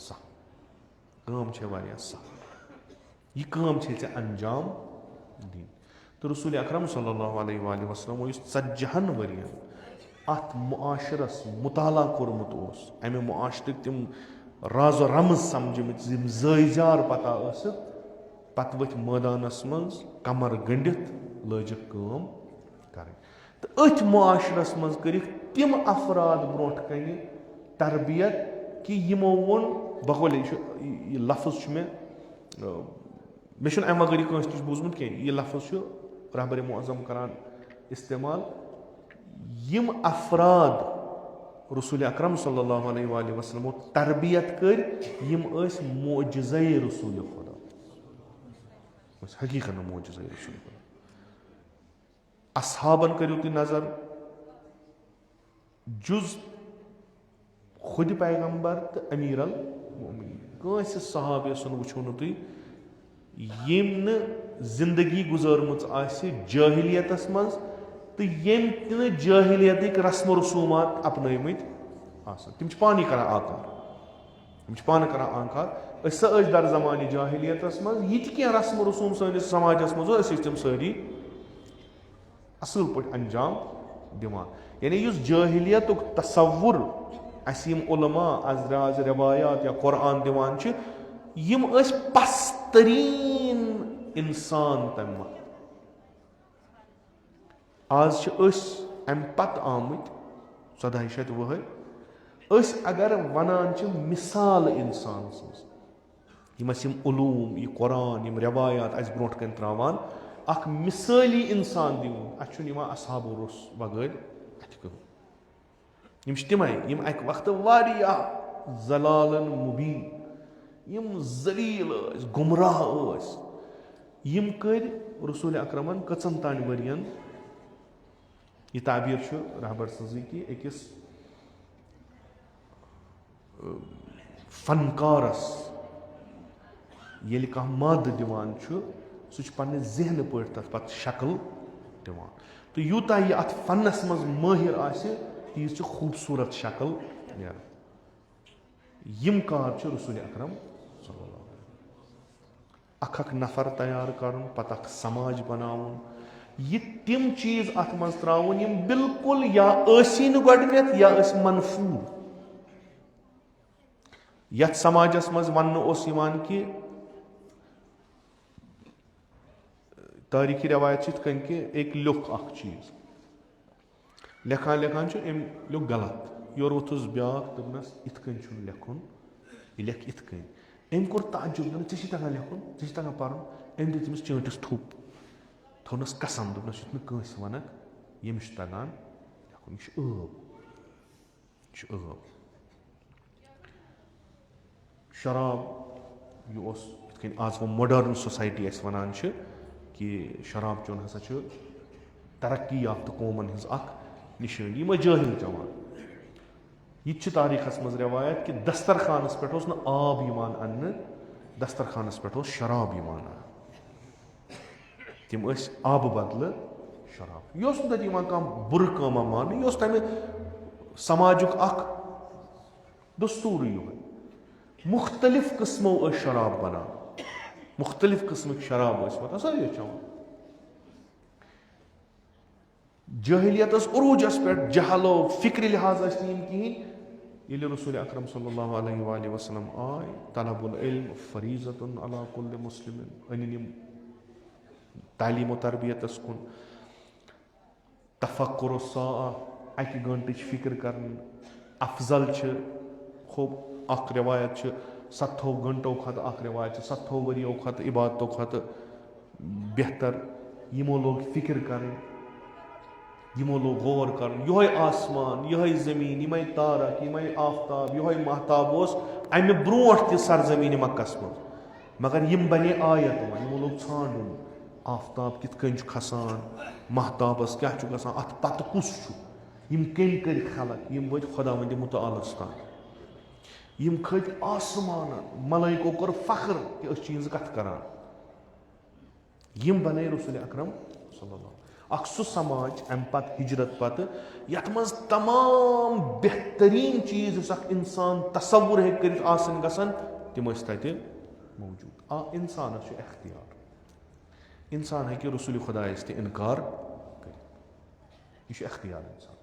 सह यह काम अंजाम दिन तो रसूल अकरम सल्लल्लाहु अलैहि वसल्लम 40 वरियन अत मुआशरस मुताला कोरमुत अमे मुआशरक तिम राज रमज समझमित जार पता पत वथ मैदानस मज कमर गंडित लजक काम कर तो अथ मुआशरस मज कर तिम अफराद ब्रोट कन तरबियत कि यमो वोन बकौल यह लफ्ज मे अम वगैरह कंस नश बूजमुत कह यह लफ्ज रहबर मुअज़्ज़म करान इस्तेमाल यम अफराद रसूल अकरम सल्लल्लाहु अलैहि वसल्लम तरबियत कर यम मोअजिज़े रसूल खुदा हकीकत मोअजिज़े रसूल खुदा असहाबन करियो तुम नजर जुज खुद पैगंबर तो अमीर अल मोमिनीन कंस सहाबे सुन वुछो न तुम यम زندگی گزٲرمٕژ آسہِ جٲہِلیتَس منٛز تہٕ ییٚمۍ تہِ نہٕ جٲہِلیتٕکۍ رسم و رسوٗمات اپنٲومٕتۍ آسان تِم چھِ پانٕے کران آکار تِم چھِ پانہٕ کران آنکار أسۍ سا ٲسۍ در زمانہِ جاہِلیتَس منٛز یہِ تہِ کینٛہہ رسم و رسوٗم سٲنِس سماجَس منٛز أسۍ ٲسۍ تِم سٲری اَصٕل پٲٹھۍ انجام دِوان یعنی یُس جٲہِلیتُک تصوُر اَسہِ یِم علما ازراز رٮ۪وایات یا قرآن دِوان چھِ یِم ٲسۍ پستریٖن اِنسان تَمہِ وقتہٕ آز چھِ أسۍ اَمہِ پتہٕ آمٕتۍ 1400 أسۍ اگر وَنان چھِ مِثال اِنسان سٕنٛز یِم اَسہِ یِم علوٗم یہِ قرآن یِم رٮ۪وایات اَسہِ برونٛٹھ کَنہِ ترٛاوان اکھ مِثٲلی اِنسان دِوُن اَسہِ چھُنہٕ یِوان اصحابُ الرُّسُل وغٲر اَتھِ کٕہٕنۍ یِم چھِ تِمے یِم اَکہِ وقتہٕ واریاہ زلالن مُبیٖن یِم ذلیٖل ٲسۍ گُمراہ ٲسۍ یِم کٔرۍ رسوٗلِ اکرمن کٔژن تانۍ ؤرین یہِ تعبیٖر چھُ رہبر سٕنٛزٕے کہِ أکِس فنکارس ییٚلہِ کانٛہہ مادٕ دِوان چھُ سُہ چھُ پننہِ ذہنہٕ پٲٹھۍ تتھ پتہٕ شکل دِوان تہٕ یوٗتاہ یہِ اتھ فنس منٛز مٲہِر آسہِ تیٖژ چھِ خوٗبصوٗرت شکل نیران یِم کار چھِ رسوٗلِ اکرم صلی اللہ علیہ وسلم اکھ نفر تیار کرُن پتہٕ اکھ سماج بناوُن یہِ تِم چیٖز اتھ منٛز ترٛاوُن یِم بالکُل یا ٲسی نہٕ گۄڈٕنیتھ یا ٲسۍ منفوٗظ یتھ سماجس منٛز وننہٕ اوس یِوان کہِ تٲریٖخی رٮ۪وایت چھِ یِتھ کٔنۍ کہِ أکۍ لیوٚکھ اکھ چیٖز لیکھان لیکھان چھُ أمۍ لیوٚکھ غلط یورٕ ووٚتھُس بیٛاکھ دوٚپنس یِتھ کٔنۍ چھُنہٕ لیکھُن یہِ لیکھ یِتھ کٔنۍ أمۍ کوٚر تعجُب دوٚپُن ژےٚ چھُے تگان لیکھُن ژےٚ چھُے تگان پرُن أمۍ دِژ تٔمِس چٲنٛٹِس تھوٚپ تھوٚونس قسم دوٚپنس یُتھ نہٕ کٲنٛسہِ ونکھ ییٚمِس چھُ تگان لیکھُن یہِ چھُ ٲب شراب یہِ اوس یِتھ کٔنۍ آز وۄنۍ ماڈٲرٕن سوسایٹی اَسہِ وَنان چھِ کہِ شراب چیوٚن ہسا چھُ ترقی یافتہٕ قومن ہٕنٛز اکھ نِشٲنی یِم ٲسۍ جٲہِل چٮ۪وان یہِ تہِ چھِ تاریٖخس منٛز رٮ۪وایت کہِ دسترخانس پٮ۪ٹھ اوس نہٕ آب یِوان اننہٕ دسترخانس پٮ۪ٹھ اوس شراب یِوان اننہٕ تِم ٲسۍ آبہٕ بدلہٕ شراب یہِ اوس نہٕ تتہِ یِوان کانٛہہ بُرٕ کٲمہ ماننہٕ یہِ اوس تمہِ سماجُک اکھ دستوٗرٕے یِہوے مُختلِف قٕسمو ٲسۍ شراب بنان مُختلِف قٕسمٕکۍ شراب ٲسۍ واتان سٲری ٲسۍ چٮ۪وان جٲہِلیتس عروٗجس پٮ۪ٹھ جہلو فِکرِ لحاظ ٲسۍ نہٕ یِم کِہینۍ ییٚلہِ رسوٗلِ اکرم صلی اللہ علیہ وآلہ وسلم آے طلب العلم فریٖضتُن علی کُلِ مُسلِمٍ أنِن یِم تعلیٖم و تربیتس کُن تفکُر الساعہ اکہِ گٲنٛٹٕچ فِکر کرٕنۍ افضل چھِ خوب اکھ رٮ۪وایت چھِ 70 گٲنٛٹو کھۄتہٕ اکھ رٮ۪وایت چھِ 70 ؤرۍیو کھۄتہٕ عبادتو کھۄتہٕ بہتر یِمو لوگ فِکر کرٕنۍ یِمو لوگ غور کرُن یِہوے آسمان یِہوے زٔمیٖن یِمے تارک یِمے آفتاب یِہوے مہتاب اوس امہِ برونٛٹھ تہِ سرزمیٖنہِ مکس منٛز مگر یِم بنے آیت وۄنۍ یِمو لوگ ژھانڈُن آفتاب کِتھ کٔنۍ چھُ کھسان مہتابس کیاہ چھُ گژھان اتھ پتہٕ کُس چھُ یِم کٔمۍ کٔرۍ خلق یِم وٲتۍ خۄداوندِ مُتعالس تام یِم کھٔتۍ آسمانن ملٲیکو کوٚر فخر کہِ أسۍ چھِ یِہنٛز کتھ کران یِم بنے رسوٗلِ اکرم صلی اللہ اکھ سُہ سماج امہِ پتہٕ ہجرت پتہٕ یتھ منٛز تمام بہتریٖن چیٖز یُس اکھ اِنسان تصوُر ہیٚکہِ کٔرِتھ آسان گژھن تِم ٲسۍ تتہِ موٗجوٗد اِنسانس چھُ اختیار اِنسان ہیٚکہِ رسوٗلِ خۄدایس تہِ اِنکار کٔرِتھ یہِ چھُ اختیار اِنسانس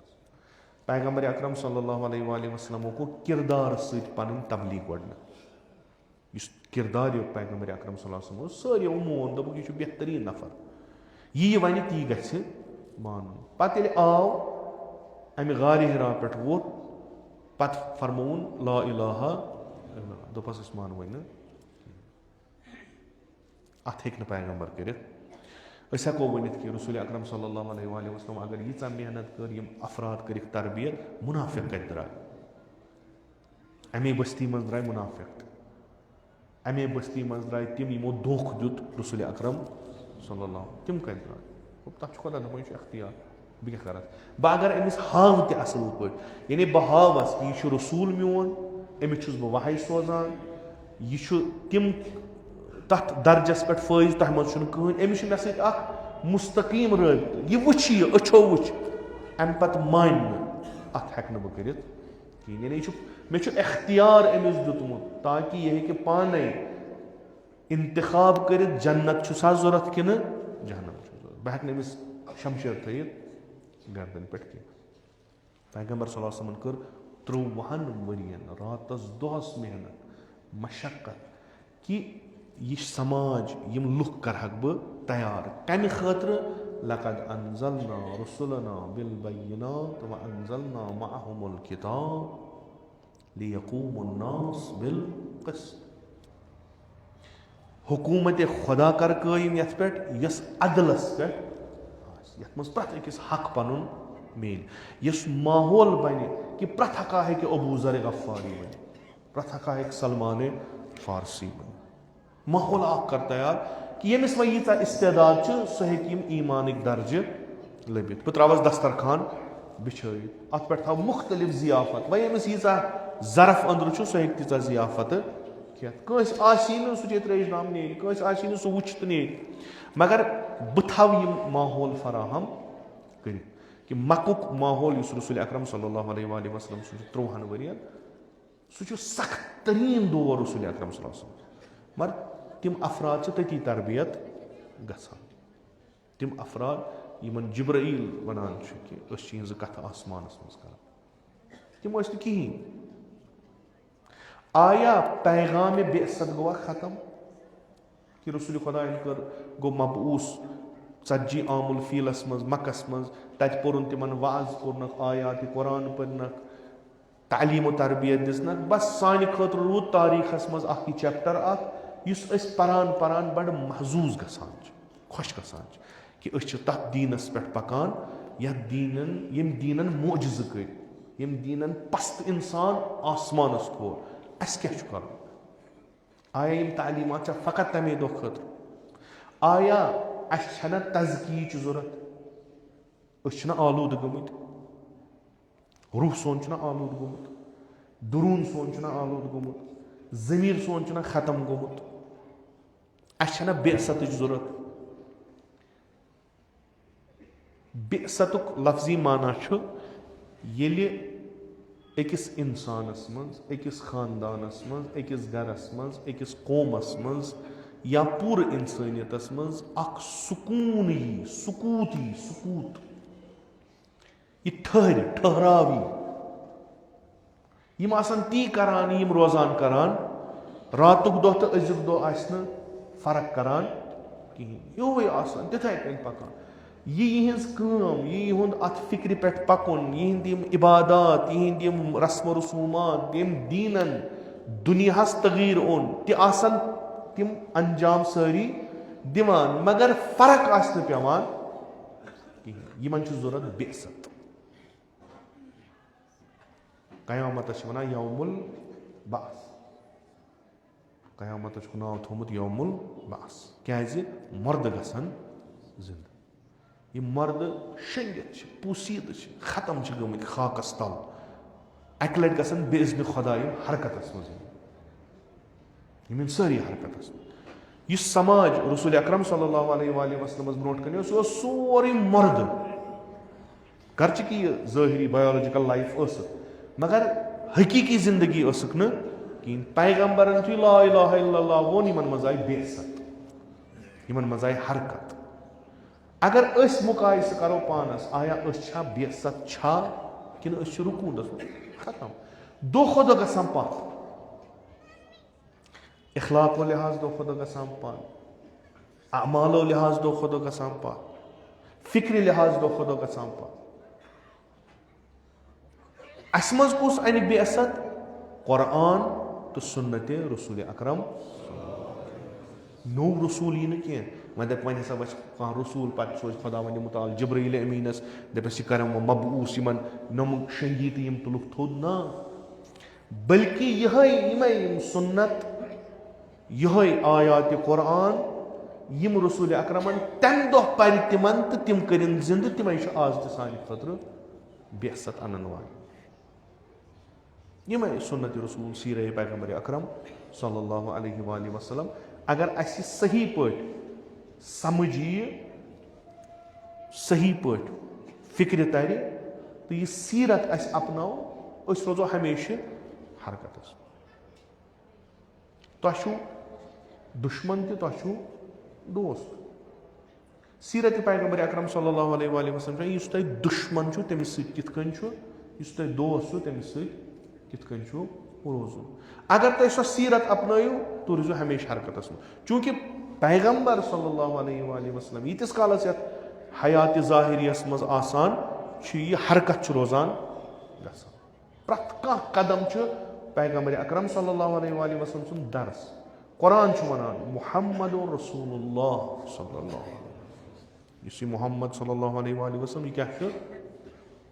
پیغمبرِ اکرم صلی اللہ علیہ وآلہ وسلمو کوٚر کِردارٕ سۭتۍ پنٕنۍ تبلیٖغ گۄڈٕنیتھ یُس کِردار یوٚت پیغمبرِ اکرم صلی اللہ علیہ وسلم اوس سٲریو مون دوٚپُکھ یہِ چھُ بہتریٖن نفر یی وَنہِ تی گژھِ مانُن پتہٕ ییٚلہِ آو امہِ غارِ حِرا پٮ۪ٹھ ووٚتھ پتہٕ فرمووُن لا الہ دوٚپہس أسۍ مانوٕے نہٕ اتھ ہیٚکہِ نہٕ پیغمبر کٔرِتھ أسۍ ہٮ۪کو ؤنِتھ کہِ رسوٗلِ اکرم صلی اللہ علیہ وآلہ وسلم اگر ییٖژاہ محنت کٔر یِم افراد کٔرِکھ تربیت مُنافِق کتہِ درٛاے امے بستی منٛز درٛاے مُنافِق تہِ امے بستی منٛز درٛاے تِم یِمو دھوکہٕ دیُت رسوٗلِ اکرم صلی اللہ تِم کتہِ درٛاے تتھ چھُ خۄدا دپان یہِ چھُ اختیار بہٕ کیٛاہ کرٕ بہٕ اگر أمِس ہاوٕ تہِ اصٕل پٲٹھۍ یعنی بہٕ ہاوس کہِ یہِ چھُ رسوٗل میون أمِس چھُس بہٕ وحی سوزان یہِ چھُ تِم तथ दर्जस पे फैज तह मज कहन अमिस मे सत मुस्तकीम रबत यह वुच यह अच्छो वुच अम पत मान अत हेक बह कर यानी मे इख्तियार अमिस दुतमुत ताकि यह हेकि पाने इंतखाब कर जन्नत छुसा जरूरत कि जहन्नम बह हेक अमिस शमशेर थत गर्दन पे कह पैगम्बर सल्लल्लाहु अलैहि वसल्लम कर 53 वरियन रातस दोहस मेहनत मशक्कत कि यह समाज यम लुख करहक बह तैयार कम खतर लक़द अनज़लना रुसुलना बिल बय्यिनात व अनज़लना मअहुमुल किताब लियक़ूमुन्नास बिल क़िस्त हुकूमत खुदा कर कायम यथ पे यस अदलस पे यथ मज प्रत अकिस हक पनुन मेल यस माहौल बने कि प्रथ हका है कि अबू ज़र गफ़ारी बने प्रथ हका है कि सलमान फारसी बने माहौल कर तैयार कि यमिस वह यीचा इस्तेदाद सह हेकि ईमानिक दर्जे लबित बह त्रावस दस्तरखान बिछाइत अत पे थव मुख्तलिफ जियाफत वह यमिस यीचा ज़रफ अंदर सह हेक तीचा जियाफत खेत कंस आसी न सह त्रेश नाम ने कंस आसी न सह वुच ने मगर बह थव यम माहौल फराहम कर कि मकुक माहौल रसूल अकरम सल्लल्लाहु अलैहि वसल्लम 53 वरियन सह सख्त तरीन दौर रसूल अकरम सल्लल्लाहु अलैहि वसल्लम मगर तिम अफराद तती तरबियत गसान तिम अफराद यमन जिब्राइल वनान कि यह कथ आसमानस मज कर तिम कहें आया पैगाम बेअसत गवा ख़त्म कि रसूल खुदा कर गो मबूस 40 आमुल फीलस मज मकस मज तत पोरुन तिमन वाज कोरनक आयात कुरान पढ़नक तालीम तरबियत दिसनक बस सान खतर रूद तारीखस मज अख चैप्टर अस परान परान बड़ महजूज गसान खुश गसान कि तथ दीनस पे पकान यम दीनन मोजज़ कर यम दीनन पस्त इंसान आसमानस थोर अस क्या कर आया यम तालीमात फ़कत तमे दो खतर आया अस तज़कियच ज़रूरत आलूद गमत रूह सोन आलूद गोमुत दुरून सोन आलूद गोमुत ज़मीर सोन ख़त्म गोमुत अस बेअसत ज़रूरत बेअसतुक लफ्जी माना येले अकिस इंसानस मज अकिस खानदानस मज अकिस गरस मज अकिस कौमस मज या पूरे इंसानियतस मज अख सुकून यी सुकूत यह ठहरावी यम आसान ती करान यम रोजान करान रातुक दो तो अजुक दो आसना फर्क करान कहीं योवे आसान तिथाई कन पकान यह काम यह अत फिक्र पे पकुन यम इबादात यम रस्म रसूमात यम दीनन दुनियास तगीर ओन तन तिम अंजाम सारी दिवान मगर फर्क आस पेवान यमन जरूरत बेअसत कयामत वन यौमुल बास कयामत नाव थोमुत यौमुल बास क्या मर्द गसन जिंदा यह मर्द शंगित पूसीद खत्म गमत खाकस तल अक लट गसन बेइज़्न खुदा हरकतस मज यम सारी हरकतस यह समाज रसूल अकरम सल्लल्लाहु अलैहि वसल्लम ब्रोट कन सोरे मर्द गर्च कि यह ज़ाहिरी बायोलॉजिकल लाइफ मगर हकीकी जिंदगी कहीं पैगम्बरन ला इलाहा इल्लल्लाह वोन यमन मज आय बेअसत यमन मज आय हरकत अगर अस मुकायस करो पानस आया छा बेअसत छा कि रुकूदस खत्म दो खुद गसान पत इखलाको लिहाज दो खुद गसान पत अमालो लिहाज दो खुद गसान पत फिक्र लिहाज दो खुद गसान पत अस मज कुस अन बेअसत कुरान तो सुन्नत रसूल अकरम नो रसूल यी कह वह दप वन हसा वह कह रसूल पे सोच खुदा वन मुताल जिब्रील अमीनस दपस यह कर मबूस यमन नम शहीद यम तुलुक थोद ना बल्कि यह सुन्नत यह आयात कुरान यम रसूल अकरमन तम दो पर तिमन तो तिम कर जिंद तिम आज सान खतर बेअसत अनन वाल यम सुन्नत रसूल सीर पैगम्बर अकरम सल्लल्लाहु अलैहि वसल्लम अगर अस सही पट समझ यी सही पट फिक्र तर तो यह सीरत अस अपनाओ अस रोजो हमेशा हरकत तुम दुश्मन तो दोस्त सीरत पैगंबर अकरम सल्लल्लाहु अलैहि वसल्लम इस तुम दुश्मन तमिस कित इस तुम दोस्त तमिस कित रोजुन अगर तुम सो सीरत अपनायु तो रोजो हमेशा हरकत में चूंकि पैगंबर सल्लल्लाहु अलैहि वसल्लम यीतिस कालस हयात ज़ाहिरियस मज आसान यह हरकत रोजान गसान प्रत कह कदम पैगंबर अकरम सल्लल्लाहु अलैहि वसल्लम सुन दर्स कुरान वनान मुहम्मदुर रसूलुल्लाह सल्लल्लाहु अलैहि वसल्लम मुहम्मद सल्लल्लाहु अलैहि वसल्लम क्या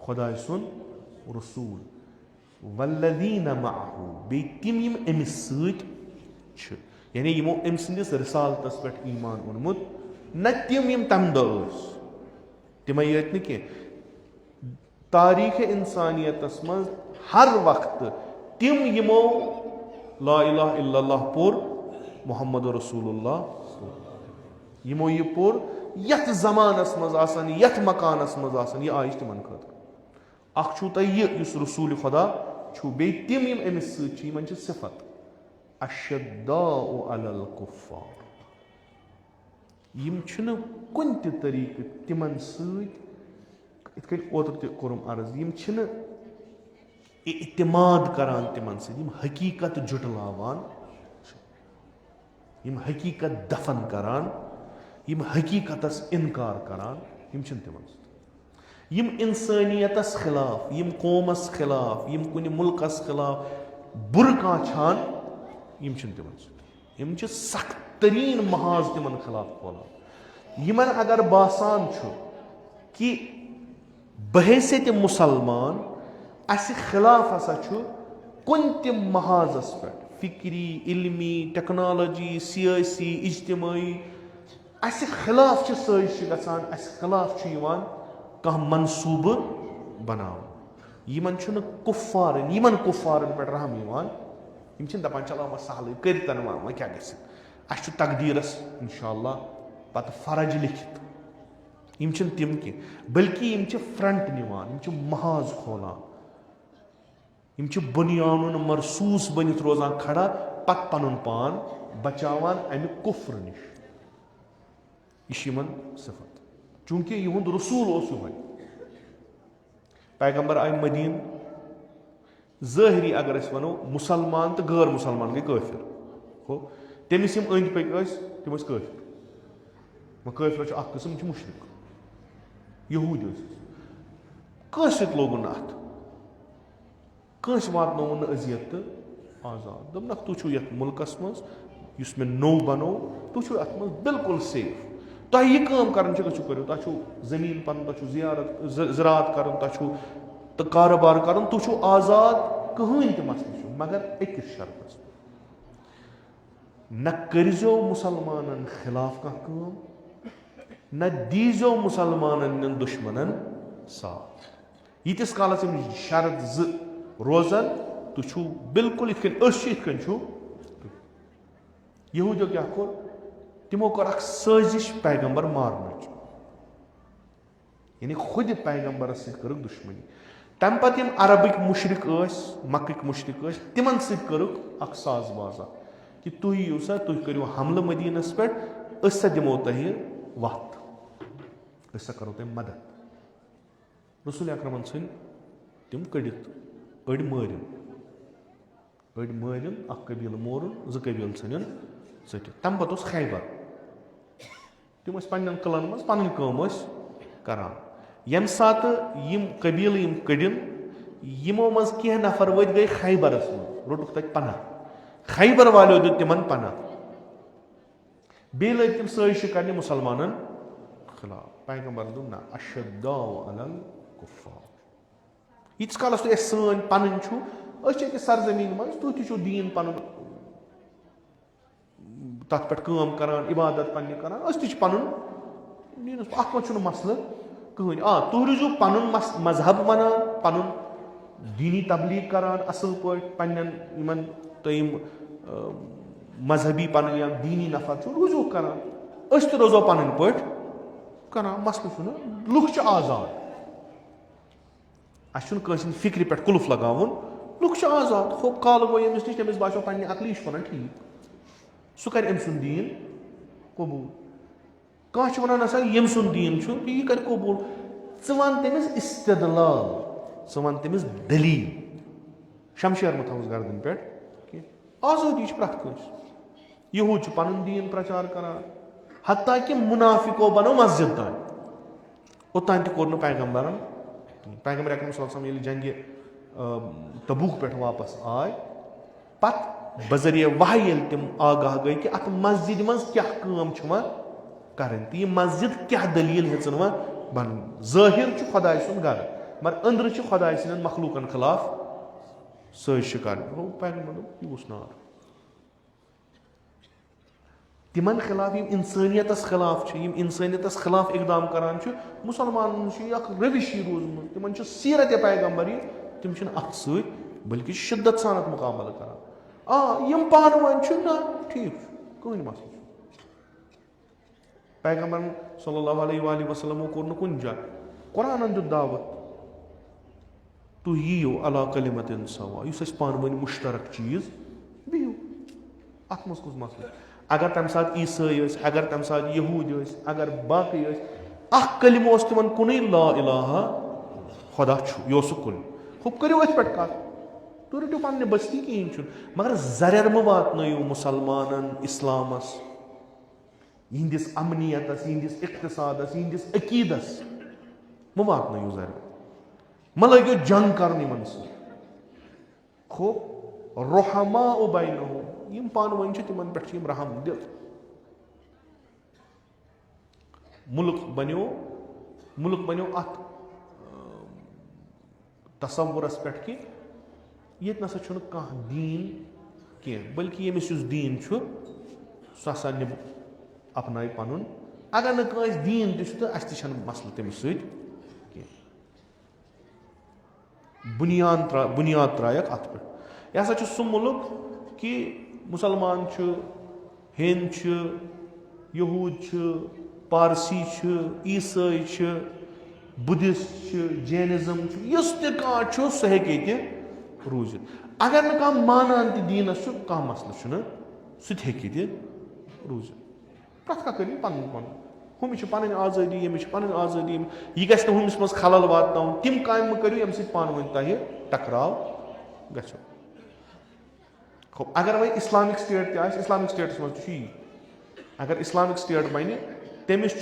खुदा सुन रसूल वल्लज़ीन मअहू बे तिम यम अमिस सत यानी यमो अम सदिस रिसालतस पे ईमान ओनमुत न तिम यम तम दस तिमे यत न कह तारीख इंसानियतस मज हर वक्त तिम यमो ला इलाहा इल्लल्लाह पुर मुहम्मद रसूलुल्लाह यमो यह पुर यथ जमानस मज आसान यथ मकानस मज आसान यह आयश तिमन खतर अख छु तय युस रसूल खुदा छु बे तिम यम अमिस सत यमन छ सिफत अशद्दाउ अलल कुफ्फार यम छन कुन त तरीक तिमन सत इत कन ओतर त कोरम अर्ज यम छन इतिमाद करान तिमन सत यम हकीकत जुटलावान यम हकीकत दफन करान यम हकीकतस इनकार करान यम छन तिमन सत यम इंसानियतस खिलाफ यम कौमस खिलाफ यम कुन मुल्कस खिलाफ बुर का छान यम छन तिमन सत यम छ सख्त तरीन महाज तिमन खिलाफ खोलान यमन अगर बासान छु कि बहैसियत मुसलमान अस खिलाफ हसा छु कुन त महाजस पे फिक्री इल्मी टेक्नोलॉजी सियासी इज्तिमाई अस खिलाफ छ साजिश गसान अस खिलाफ छु यवान कह मंसूब बनाव यमन छु न कुफ्फारन यमन कुफ्फारन पे रहम यवान यम छ दपान चलो व सहल करतन व क्या गस अस तकदीरस इंशाअल्लाह पत फरज लिखित यम छ तिम कि बल्कि यम छ फ्रंट निवान यम छ महाज खोलान यम छ बुनियानुन मरसूस बनित रोजान खड़ा पत पनुन पान बचावान अमि कुफ्र निश यह यमन सिफत चूंकि युंद रसूल ओस युहै पैगंबर आय मदीन ज़ाहिरी अगर अस वनो मुसलमान तो गैर मुसलमान गई काफिर हो तमिस यम अंद पक तम काफिर काफिर अख किस्म मुशरिक यहूद कस लोगुन अत कस वातनोन अजियत तो आजाद दपन तुम ये मुल्कस मज मे नो बनो तुम अत मज बिल्कुल सेफ तुम यह काम कर करो तुम जमीन पन तुम ज़रात कर तो कारोबार कर तुम आजाद कहन त मसल मगर अकिस शर्तस न करजो मुसलमान खिलाफ कह न दीजो मुसलमान दुश्मन साथ यीतिस कालस शर्त ज रोजन तुम बिल्कुल इत यहूदियों क्या कोर तिमो कर साजिश पैगंबर मारन यानी खुद पैगंबर सर दुश्मनी तम पत अरबिक मुशरिक मक्क मुशरिक तिमन सर साजबाजा कि तुम यू सा तुम करो हमल मदीनस पे दिमो तह वत करो तुम मदद रसूल अकरमन सन तिम कड़ित अड़ मारिन अख कबील मोरन ज कबील सन ट तम पत खैबर तिम पन्न कलन मज पन काम करान यम सात यम कबील यम कड़िन यमो मज कह नफर वत गई खैबरस मज रोटुक तक पना खैबर वालों दित तिमन पना बे लग तिम साजिश कर मुसलमान खिलाफ पैगंबर दोप ना अशद्दाउ अलल कुफ्फार यीतिस कालस तुम सन पन सरजमीन मज तुम दीन पन तथ पे काम करान इबादत पन्ने करान पन दीनस अत मज मसल कहन तुम रूजू पन मजहब मनान पन दीनी तबलीग करान असल पे पन्न तुम मजहबी पन या दीनी नफर रोजो करान अस तो रोजो पन पट करान मसल लुक आजाद अस फिक्र पे कुल्फ लगावन लुक आजाद हो काल गो यमिस नश तमिस बासो पन्ने अकल यह वन ठीक सह कर अम दीन कबूल कह वन नसा यम सुन दीन यह कर कबूल वन तमिस इस्तदलाल वन तमिस दलील शमशेर मत थवस गर्दन पे आजादी प्रत कस यहूद पन दीन प्रचार करान हत्ता कि मुनाफिको बनो मस्जिद तान ओतान तोर पैगम्बरन पैगम्बर अकरम सल्लल्लाहु अलैहि वसल्लम जंग तबूक पे वापस आय पत बजरिया वही तम आगाह गई कि अत मस्जिद मज क्या कर मस्जिद क्या दलील हेचन वन बन ज़ाहिर खुदा सुन घर मगर अंदर खुदा सन मखलूकन खिलाफ साजिश कर पैगम्बर यह नार तिमन खिलाफ इंसानियत खिलाफ इंसानियत खिलाफ इकदाम करान मुसलमान रविश रोजम तिमन सीरत पैगम्बर तिम अत सत बल्कि शिद्दत सानत मुकाबल करान यम पान वन ना ठीक कहन मसल पैगम्बर सल्लल्लाहु अलैहि वसल्लम कोर कुन जाय कुरान दुत दावत तु यियो अला कलिमतिन सवा युस पान वन मुश्तरक चीज बिहु अत मस कुस मसल अगर तम साथ ईसाई अगर तम साथ यहूद अगर बाकी कलिम तिमन कुन ला इलाहा खुदा यह कुन हुप करो अथ पे कत तुम रटो पन्ने बस्ती कहें मगर जरर म वातनयो मुसलमानन इस्लामस यिंदिस अमनियतस यिंदिस इक्तिसादस यिंदिस अकीदस म वातनयो जरर म लग्यो जंग कर खो रुहमा बैनहुम यम पान वन तिमन पे रहम दिल मुल्क बनो अत तसव्वुरस पे कि ये नसा कह दीन कह बल्कि यमिस दीन सह हसा निम अपनाय पनुन अगर न दीन तो अस मसल तमिस सह बुनियाद त्रायक अत पे यह हसा सह मुल्क कि मुसलमान हिंद यहूद पारसी ईसाई बुद्धिस्ट जैनिज्म यस तह सह हे रूजित अगर न मानान दीनस कह मसल सह रूजित प्रत कह कर पन पन हुमिस पन आज़ादी यमिस पन आज़ादी यह गस हुमिस मज खलल वात तिम काम करो यम पान वन तह टकराव गो अगर वह इस्लामिक स्टेट इस्लामिक स्टेटस मज अगर इस्लामिक स्टेट बन तमिस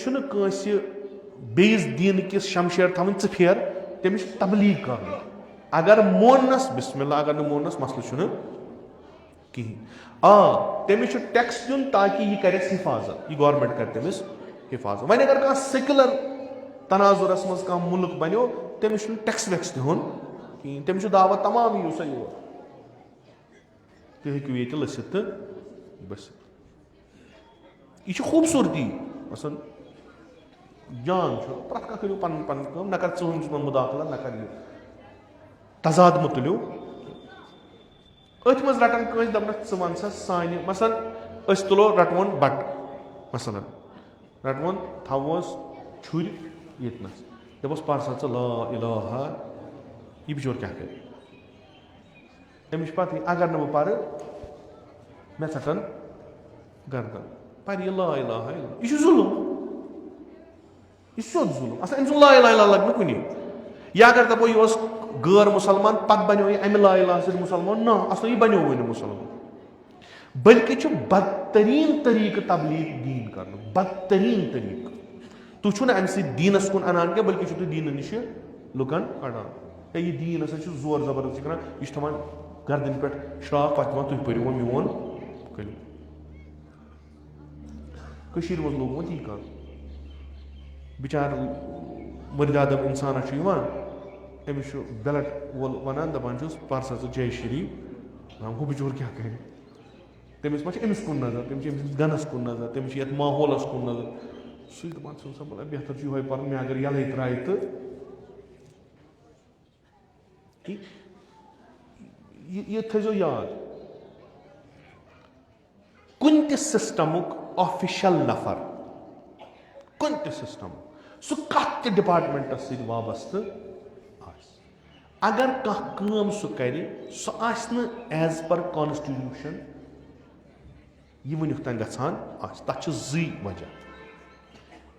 बेस दीन किस शमशेर थवन फेर तमिस तबलीग कर अगर मोनस बिस्मिल्लाह अगर न मोनस मसल कहें तमिस टैक्स दिन ताकि यह कर हिफाजत यह गवर्नमेंट कर तमिस हिफाजत वन अगर कह सेकुलर तनाजुरस मज कह मुल्क बनो तमिस टैक्स वैक्स दिन कहें तमिस दावत तमाम यू सा योर तुम हेकू ये लसित तो बस यह खूबसूरती मसन जान प्रत कह करो पन पन न कर चुन मुदाखला न कर तजाद मत तुलो अथ मज रटन कस दपन वन सा सान मसल तुलो रटवन बट मसलन रटवन थवोस छुर यतनस दपस पर सा ला इलाहा यह बिचोर क्या कर अमिश पत अगर न बह पर मे षटन गर्दन पर यह ला इलाहा यह जुल्म यह सोद जुल्म अस अम ला इलाहा लग कुन या अगर दपो यह गैर मुसलमान पत बनो यह अमि ला इलाहा सद मुसलमान ना असल यह बनो वन मुसलमान बल्कि बदतरीन तरीक तबलीग दीन कर बदतरीन तरीक तुम अम दीनस कुन अनान क्या बल्कि तुम दीन नश लुकन अड़ान यह दीन हसा जोर जबरदस्ती कर यह थवान गर्दन पे श्राप पे तुम पो मोन कलिम मज लोगमत यह कर बिचार मुर्दादम इंसान अमिस बेलट वोल वन दपान पर सा जय शरीफ हूँ बिचोर क्या कर तमिस मा अमिस कुन नजर तमिस गनस कुन नजर तमिस ये माहौलस कुन नजर सह दपान सा बोला बेहतर यह पर मे अगर यल त्राय तो यह थो याद कुन ते सिस्टमुक ऑफिशियल नफर, कुन ते सिस्टम सु कत डिपार्टमेंटस सहित वाबस्तु अगर कम सु कर सु एज पर कॉन्स्टिट्यूशन यह वुनिक तान गछान तथ जी वजह।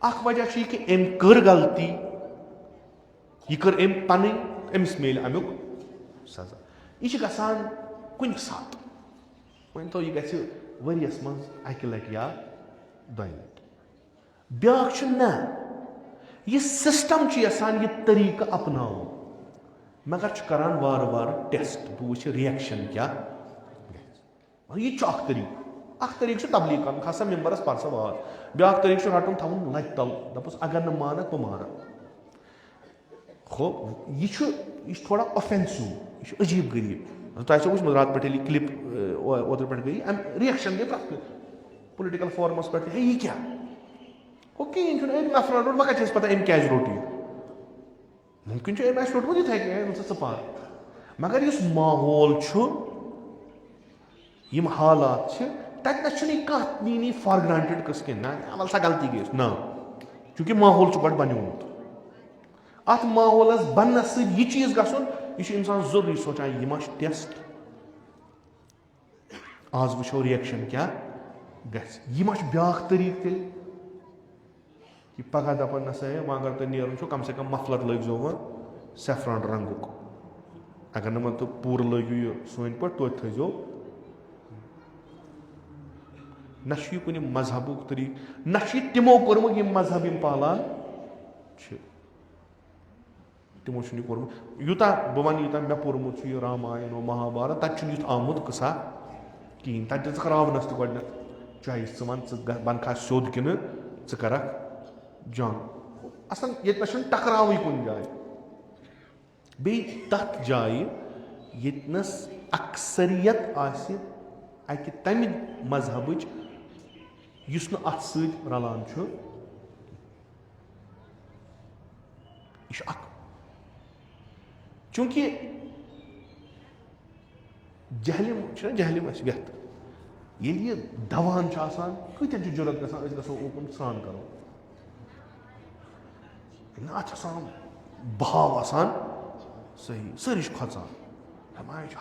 अख वजह कि अम कर गलती, यह कर अम पन, अमिस मिल अमुक सजा। यह गछान कुन सात वन तो यह गि वरियस मज अकि लट या दो लट। ब्याक न यह सिस्टम यसान यह तरीका अपनाव मगर करान वार वार टेस्ट बह वो रिएक्शन क्या यह तरीक तबलीग कर खसा मेम्बरस परसा वाज। ब्याक तरीक रटन थवन लट तल दपस अगर न मानक बह माना खो यह थोड़ा ऑफेंसिव, यह अजीब गरीब। तुम वो रात पे क्लिप ओतर पे गई रिएक्शन गई प्रत पोलिटिकल फोरमस पे यह क्या वो कहें नफर रोट वह कत पता अम क्या रोट यह मुमकिन अम रोटमुत इत पार मगर इस माहौल यम हालात तत नी फॉर ग्रांटेड कस कह ना वल सा गलती गई ना चूंकि माहौल गो बनोत अत माहौल बन यह चीज गसन यह इंसान जरूरी सोचान यह टेस्ट आज वो रिएक्शन क्या गह ब्याक तरीक तेल कि पगह दपान नसा वह अगर तुम नेरन कम से कम मफलर लगो वह सेफ्रॉन रंगुक अगर न तो पूर लगो यह सोन पे तो थो न कुन मजहबुक तरीक न तमो कोर्मुत यम मजहब यम पालान तमो कोर्मुत यूता बह वन यूता मे पोर्मुत यह रामायण महाभारत तत युथ आमुत कसा कहें तत दिरावनस तो चाहे वन बनखा सोद कि करक जंग असल ये टकराव कुन जाए बे तथ जाए यस अक्सरियत आकि तमि मजहब युस न अत सत रलान यह चूंकि जहलिम जहलिम व्यथ ये दवान कतन जरूरत गसान गो ओकुन स्नान करो अत भाव आसान सही सारी खोचान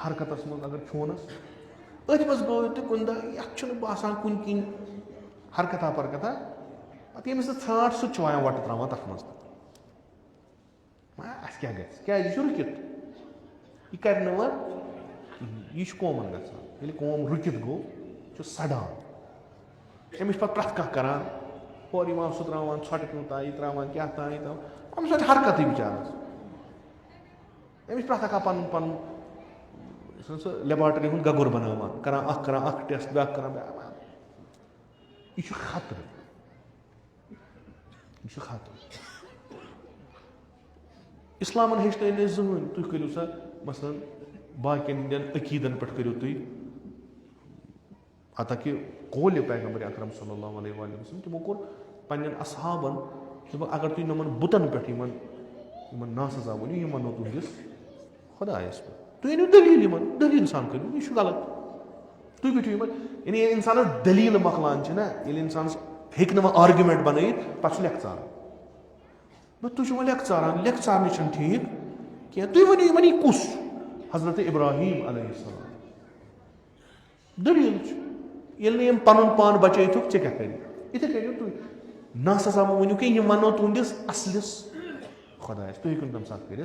हरकत मज अगर छोनस अथ मज गो तो कुन दह बसान कुन किन हरकता परकता पे यमिस ाट सह वायान वट त्रावान तथ मज क्या क्या रुकित यह कर यह कौमन गसान कौम रुकित गो सड़ान अमिस पे प्रथ कह करान और सह त्रावान ोट ताई त्रावान क्या ताई अमिस पे हरकत बिचारस अमिस प्रथ कह पन पन लेबॉर्टरी हूँ गगुर बनावान करान टेस्ट ब्या करान यह खतर यह खतर इस्लामन हेचन जहन तुम करो सा मसलन बाकियन अकीदन पे करो तुम अता कि कौल पैगम्बर अकरम सल्लल्लाहु अलैहि वसल्लम तमो कोर पन्न असहाबन अगर तुम नमन बुतन पे नासजा वो यह मनो तुंदिस खुदायस पे तुम अनु दलील दलील सान करो यह गलत तुम बिठो यानी इंसान दलील मकलान ना इंसान हेक आर्ग्यूमेंट बन पे लेख चारान तुम वो लेख चारान लेख चारने ठीक कह तुम वन यह कुस हजरत इब्राहिम अलैहिस्सलाम दलील ये पन पान बचे चे क्या कर इथे करो तुम नासजा वो कि यह मनो तुंदिस असलिस खुदायस तुम हेकु तम सात कर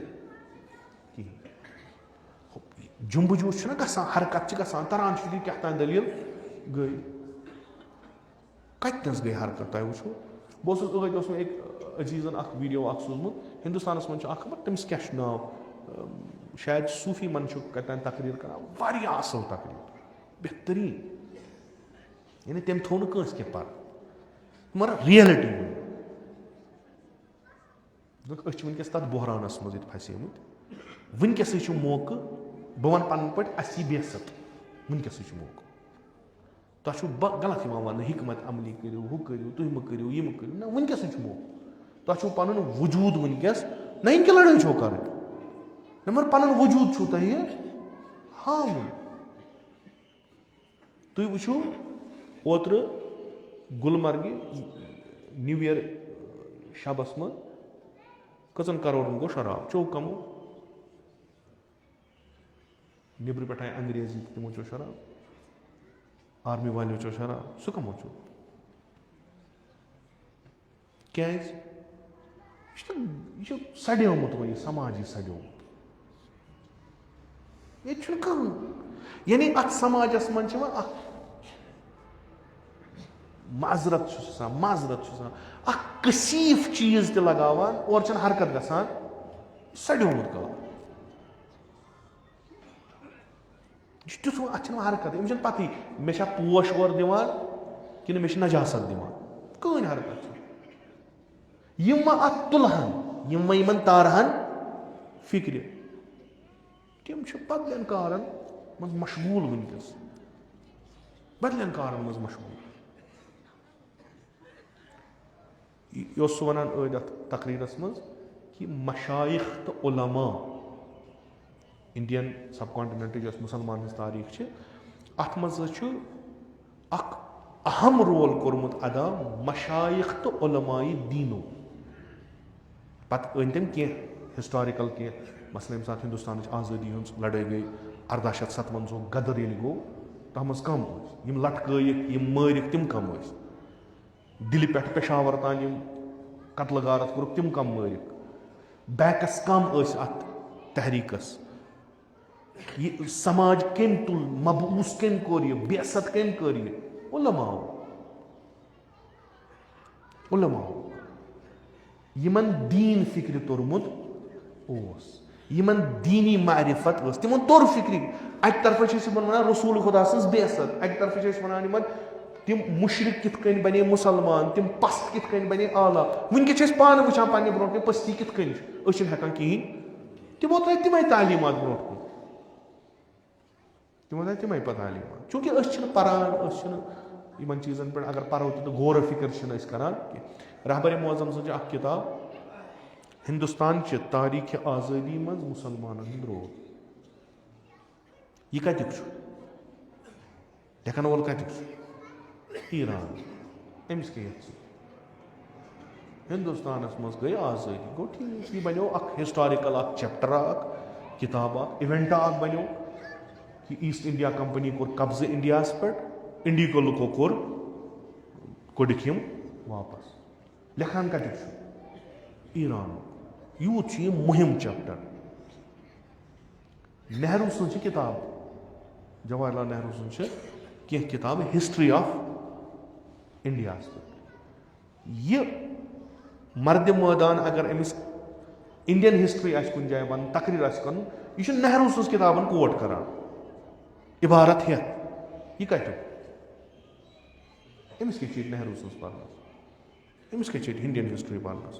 जुम्ब जूस गसान हरकत गसान तरान क्या तान दलील गई कतनस गई हरकत तुम वो बस एक अजीजन वीडियो सोजमुत हिंदुस्तान मज तमिस क्या नाव शायद सूफी मन कतन तकरीर कर असल तकरीर बेहतरीन यानी तम थो नस कह पर मगर रियलिटी वन वनकस तथ बहरानस मज फसेमुत वनकस मौक बह वन पन पे अस बेसत वनकस मौक तुम गलत वन हिकमत अमली करो हु करो तुम करो यम करो ना वनकस मौक तुम पन वजूद वनकस ना इनके लड़ाई छो कर मगर पन वजूद छो तुम हावन तुम वो اوتر گلمرگہِ نیو یِیر شبس منٛز کٔژن کرورن گوٚو شراب چو کمو نیبرٕ پٮ۪ٹھ آیہِ انگریزی تِمو چو شراب آرمی والیو چو شراب سُہ کمو چو کیازِ یہِ چھُ سڑیومُت وۄنۍ یہِ سماج یہِ سڑیومُت ییٚتہِ چھُنہٕ کانٛہہ یعنی اتھ سماجس منٛز چھِ وۄنۍ اکھ معذرت چھُس آسان اکھ کثیف چیٖز تہِ لگاوان اورٕ چھنہٕ حرکت گژھان سڑیومُت کار یہِ چھُ تیُتھ اتھ چھنہٕ حرکت أمِس چھنہٕ پتہٕے مےٚ چھا پوش اورٕ دِوان کِنہٕ مےٚ چھِ نجاست دِوان کٕہٕنۍ حرکت چھِ یِم وۄنۍ اتھ تُلہن یِم وۄنۍ یِمن تارہن فکرِ تِم چھِ بدلٮ۪ن کارن منٛز مشغوٗل وٕنکیٚس بدلٮ۪ن کارن منٛز مشغوٗل یہِ اوس سُہ ونان ٲدۍ اتھ تقریٖرس منٛز کہِ مشایخ تہٕ علما انڈین سب کانٹِنیٚنٹٕچ یۄس مُسلمان ہٕنٛز تاریٖخ چھِ اتھ منٛز چھُ اکھ اہم رول کوٚرمُت ادا مشایخ تہٕ علماء دیٖنو پتہٕ أنۍ تٔمۍ کینٛہہ ہسٹارِکل کینٛہہ مثلاً ییٚمہِ ساتہٕ ہندوستانٕچ آزٲدی ہٕنٛز لڑٲے گٔے 1857 غدر ییٚلہِ گوٚو تتھ منٛز کم ٲسۍ یِم لٹکٲیِکھ یِم مٲرِکھ تِم کم ٲسۍ دِلہِ پٮ۪ٹھ پٮ۪شاور تام یِم قتلہٕ غارت کوٚرُکھ تِم کم مٲرِکھ بیکس کم ٲسۍ اتھ تحریٖکس یہِ سماج کٔمۍ تُل مبعوٗث کٔمۍ کوٚر یہِ بعثت کٔمۍ کٔر یہِ علماو یِمن دیٖن فکرِ توٚرمُت اوس یِمن دیٖنی معرفت ٲس تِمن توٚر فکرِ اکہِ طرفہٕ چھِ أسۍ یِمن ونان رسوٗل خۄدا سٕنٛز بعثت اکہِ طرفہٕ چھِ أسۍ ونان یِمن تِم مُشرِک کِتھ کٔنۍ بنے مُسلمان تِم پست کِتھ کٔنۍ بنے اعلیٰ وٕنکیٚس چھِ أسۍ پانہٕ وٕچھان پننہِ برونٛٹھ کٔنۍ پستی کِتھ کٔنۍ چھِ أسۍ چھِنہٕ ہٮ۪کان کِہینۍ تِمو ترٛٲے تِمے تعلیٖمات برونٛٹھ کُن تِمو ترٛٲے تِمے پتہٕ تعلیٖمات چوٗنٛکہِ أسۍ چھِنہٕ پران أسۍ چھِنہٕ یِمن چیٖزن پٮ۪ٹھ اگر پرو تہِ تہٕ غورو فِکر چھِنہٕ أسۍ کران کینٛہہ رہبرِ معظم سٕنٛز چھِ اکھ کِتاب ہندوستانچہِ تاریٖخِ آزٲدی منٛز مُسلمانن ہُنٛد رول یہِ کتیُک چھُ لیکھن وول کتیُک چھُ ایران أمِس کیٛاہ یتھ سۭتۍ ہندوستانس منٛز گٔے آزٲدی گوٚو ٹھیٖک یہِ بنیو اکھ ہسٹارِکل اکھ چیپٹر اکھ کِتاب اکھ اِوینٹ اکھ بنیو کہِ ایٖسٹ انڈیا کمپنی کوٚر قبضہٕ انڈیاہس پٮ۪ٹھ انڈیہکیو لُکو کوٚڑِکھ یِم واپس لیکھان کتیُک چھُ ایرانُک یوٗت چھُ یہِ مُہِم چیپٹر نہروٗ سٕنٛز چھِ کِتاب جواہر لال نہروٗ سٕنٛز چھِ کینٛہہ کِتابہٕ ہسٹری آف انڈیاہس پٮ۪ٹھ یہِ مردِ مٲدان اگر أمِس انڈین ہسٹری آسہِ کُنہِ جایہِ ونُن تقریٖر آسہِ کرُن یہِ چھُ نہروٗ سٕنٛز کِتابن کوٹ کران عبارت ہٮ۪تھ یہِ کتیُک أمِس کیٛاہ چھُ ییٚتہِ نہروٗ سٕنٛز پرنس أمِس کیٛاہ چھُ ییٚتہِ انڈین ہسٹری پرنس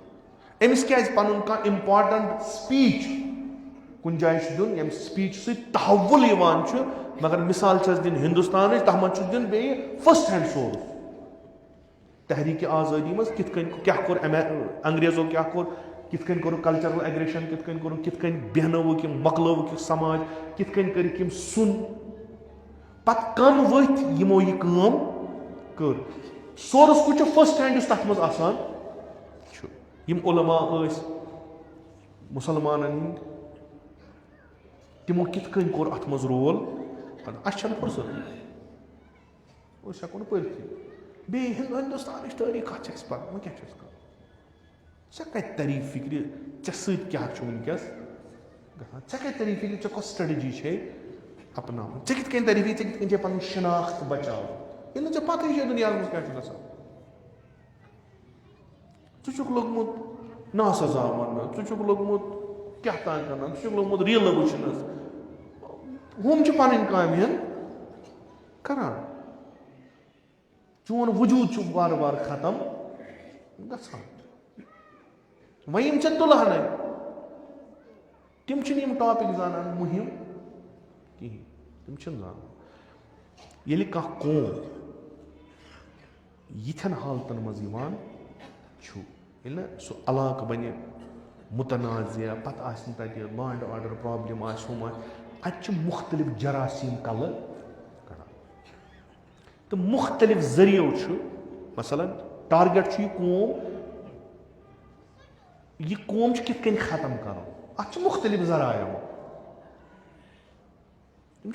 أمِس کیٛازِ پنُن کانٛہہ امپارٹنٹ سپیٖچ کُنہِ جایہِ چھُ دیُن ییٚمہِ سپیٖچ سۭتۍ تحوُل یِوان چھُ مگر مِثال چھس دِنۍ ہندوستانٕچ تتھ منٛز چھُس دیُن بیٚیہِ فٔسٹ ہینڈ سورس تحریٖکہِ آزٲدی منٛز کِتھ کٔنۍ کیٛاہ کوٚر انگریزو کیٛاہ کوٚر کِتھ کٔنۍ کوٚرُکھ کلچرل ایگریشن کِتھ کٔنۍ کوٚرُکھ کِتھ کٔنۍ بیٚہنٲوُکھ یِم مۄکلٲوُکھ یہِ سماج کِتھ کٔنۍ کٔرِکھ یِم سُن پتہٕ کم ؤتھۍ یِمو یہِ کٲم کٔر سورس کُس چھُ فٔسٹ ہینڈ یُس تتھ منٛز آسان چھُ یِم علما ٲسۍ مُسلمانن ہٕنٛدۍ تِمو کِتھ کٔنۍ کوٚر اتھ منٛز رول اسہِ چھنہٕ فرصت أسۍ ہٮ۪کو نہٕ پٔرتھٕے بیٚیہِ ہندوستانٕچ تٲریٖخ کتھ چھِ اسہِ پران وۄنۍ کیٛاہ چھِ أسۍ کران ژےٚ کتہِ تری فکرِ ژےٚ سۭتۍ کیٛاہ چھُ وٕنکیٚس گژھان ژےٚ کتہِ تری فکرِ ژےٚ کۄس سٹریٹجی چھے اپناوٕنۍ ژےٚ کِتھ کٔنۍ تری فکرِ ژےٚ کِتھ کٔنۍ چھے پنٕنۍ شناخت بچاوٕنۍ ییٚلہِ نہٕ ژےٚ پتہٕے چھے دُنیاہس منٛز کیٛاہ چھُ گژھان ژٕ چھُکھ لوٚگمُت ناسزا وننہٕ ژٕ چھُکھ لوٚگمُت کیٛاہ تام کرنس ژٕ چھُکھ لوٚگمُت ریٖلہٕ وٕچھنس ہُم چھِ پنٕنۍ کامہِ کران چون وجوٗد چھُ وارٕ وارٕ ختم گژھان وۄنۍ یِم ژےٚ تُلہنے تِم چھِنہٕ یِم ٹاپِک زانان مُہِم کِہیٖنۍ تِم چھِنہٕ زانان ییٚلہِ کانٛہہ قوم یِتھٮ۪ن حالتن منٛز یِوان چھُ ییٚلہِ نہٕ سُہ علاقہٕ بنہِ مُتنازع پتہٕ آسہِ نہٕ تتہِ لا اینڈ آرڈر پرابلم آسہِ ہُم آسہِ اتہِ چھِ مُختلف جراثیٖم کلہٕ کڑان तो मुख्तलिफ जरियो मसलन टारगेट यह कौम कित कन खत्म करो अत मुख्तलिफ जराया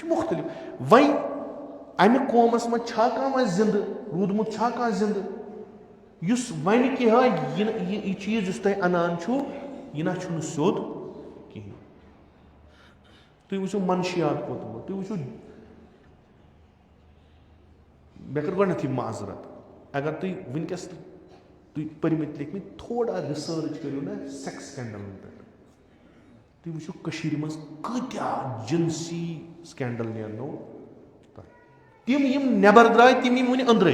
मुख्तलिफ वह अमि कौमस मज जिंद रूदमुत जिंद युस वन कि यह चीज युस तुम अनान यह ना सोद कहें तुम वो मनशियात कोत तुम वो मे कर गई माजरत अगर तुम वनकस तुम परमित लिखमित थोड़ा रिसर्च करो ना सेक्स स्कैंडल पे तुम वो मज कत्या जिनसी स्कैंडल नो तिम यम नबर द्राय तिम यम वन अंदर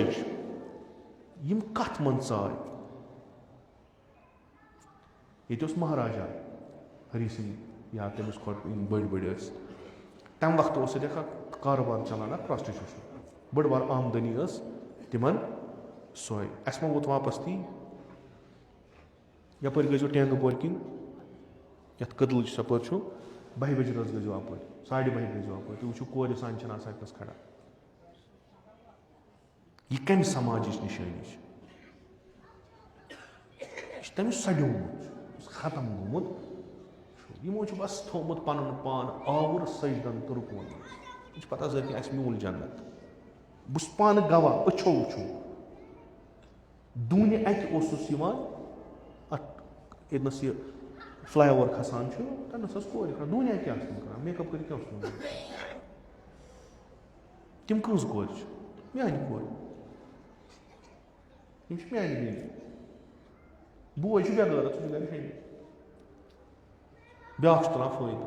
यम कथ मन चाय ये महाराजा हरी सिंह या तमिस बड़ बड़ तम वक्त देखा कारोबार चलाना प्रॉस्टिट्यूशन बड़ बार आमदनी तिमन सोय अस मा वोत वापस ती यपर गो टेंगपोर किन ये कदल सपर 12 बजे रज गो अप 12:30 गो अप तुम वो कोर सान आस खड़ा यह कम समाज निशानी तमिस सड्योमुत खत्म गोमुत यमो बस थोमुत पन पान आवर सजदन तुरकोन पता जर अस मूल जन्नत बस पान गवाह अच्छो वो दून अतनस यह fly over खसान Tanas core Doon क्या मेकअप कर क्या तम कस कोर मान कोर मान बेन बोय बेगार गर हेन ब्या तुलान फायद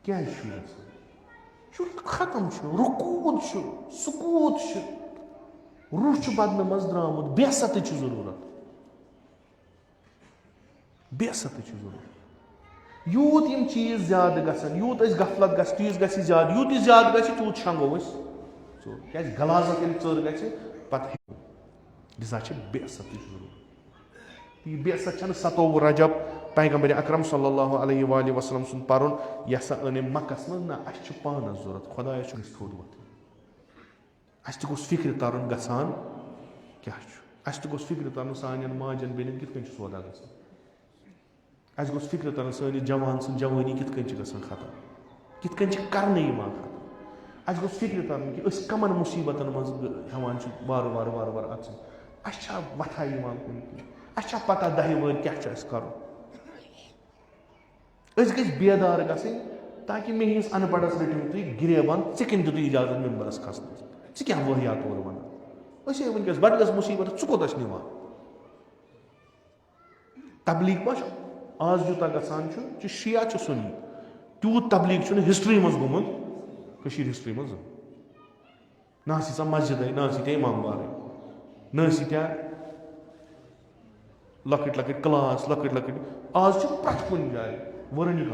क्या शुर खत्म रुकूद सुकूत रूह बदन मज द्रामुत बेसत जरूरत बेसत जरूरत यूत यम चीज ज्यादा गसन यूत गफलत चीज गि ज्यादा यूत ज्यादा गि तूत शंगो क्या गलाजत चर गि पत लिजा बेसत जरूरत यह बेसत 27 रजब पैगंबर अकरम सल्लल्लाहु अलैहि वसल्लम सुन पर्न यह सा अन मक्कस मज ना अस पानस जरूरत खुदा थोद वोत अस फिक्र तरन गसान क्या अस फिक्र तरन सान माजन बेन कित सौदा गसान अस फिक्र तरन सन जवान सन जवानी कित खत्म कित कर खत्म अस फिक्र तरन कि कमन मुसीबतन मज हेवान वार वार वार वार अचन अस वथा कुन अस पता 10 वर क्या करो बेदार गई ताकि मे हिंस अनपढ़स रटो तुम गिरेबान कन दित इजाजत मेम्बरस खसन क्या वहियात और वन वनकस बदलस मुसीबत कोत निवान तबलीग मा आज यूता गसान शिया सुनी तूत तबलीग हिस्ट्री मज गोमुत हिस्ट्री मज ना मस्जिद ना इमाम बार ना लकट लकट क्लास लकट लकट आज प्रत कुन जाए वरनी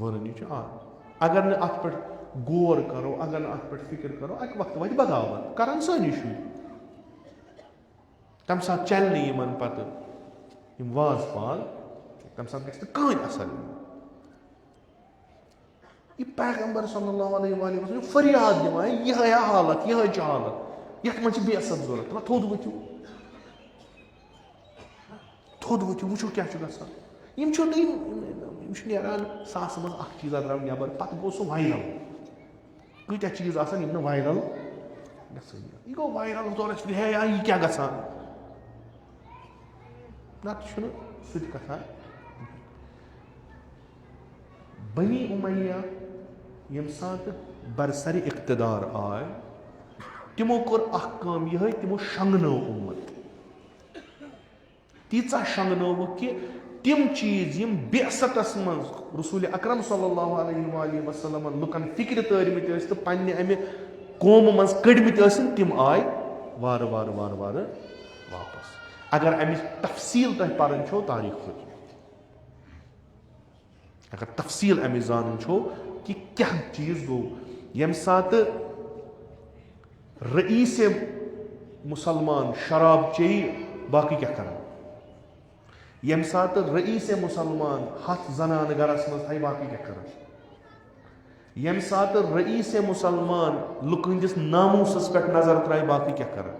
वरनी अगर न अत पे गौर करो अगर न अत पे फिक्र करो अक वक्त वत बगावत करान सानी शुर तम सात चल इन पत वाज पाल तम सात गि कहीं असर यह पैगंबर सल्लल्लाहु अलैहि वसल्लम फरियाद दिवान यह हालत यह मन बेसत जरूरत थोद वो क्या गसान सास मज चीज़ द्राव नबर पे गो सह वायरल कत्या चीज वायरल यह गो वायरल दौर है यह क्या गसान नत कथा बनी उमैया यम सात बरसर इख्तदार आय तिमो कोर काम यह तिमो शंगनो उम्मत तीचा शंगनो कि तिम चीज यम बेसतस मज रसूल अकरम सल्लल्लाहु अलैहि वसल्लम लुकन फिक्र तरिमित तो पन्ने अमे कौम मज कड़मित तिम आय वार वार वार वार वापस अगर अमिच तफसील तह पारन छो तारीख अगर तफसील अमिच जान छो कि क्या चीज गो यम सात रईस मुसलमान शराब चे बाकी क्या कर यम सात रईस मुसलमान हथ जनान गरस मज थी बाकी क्या कर यम सात रईस मुसलमान लुक हंदिस नामूसस पे नजर त्राय बाकी क्या कर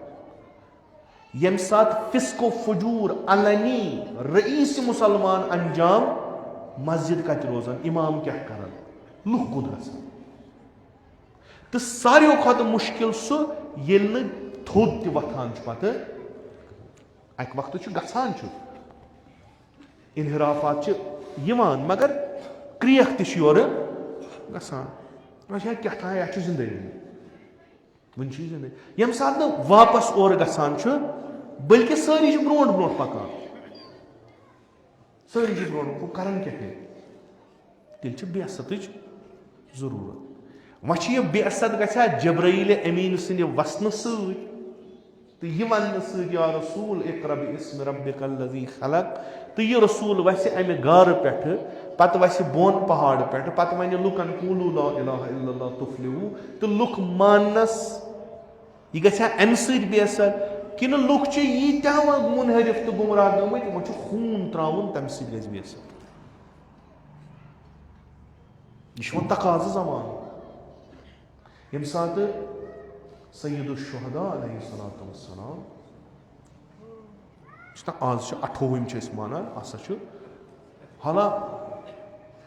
यम सात फिस्को फजूर अलनी रईस मुसलमान अंजाम मस्जिद कत रोजान इमाम क्या कर लुक गुद गसान तो सारे खुद मुश्किल सह ये थोद त वथान पे अक वक्त गसान इनहराफात मगर क्रियक तोर गसान क्या था यह जिंदगी वन जिंदगी यम सात वापस और गसान बल्कि सारी ब्रोट ब्रोट पकान सारी ब्रोट करन क्या तेल बेअसत जरूरत वह बेअसत गया जब्राइल अमीन सद वसन तो यह वन या रसूल इक़रा बिस्मि रब्बिकल्लज़ी खलक तो यह रसूल वस अमि गार पे पत वस बोन पहाड़ पे पत वन लुकन कूलू ला इलाहा इल्लल्लाह तुफ्लिहू तो लुक मानस यह गया अमि सद बेअसत कि लुक यीत्या मुनहरिफ तो गुमराह गमत वो खून त्राउन तम सद गज बेअसत यह तकाज़ ज़मान यम सात सय्यदुश शुहदा अलैहिस्सलातु वस्सलाम आज 28 माना हसा हाला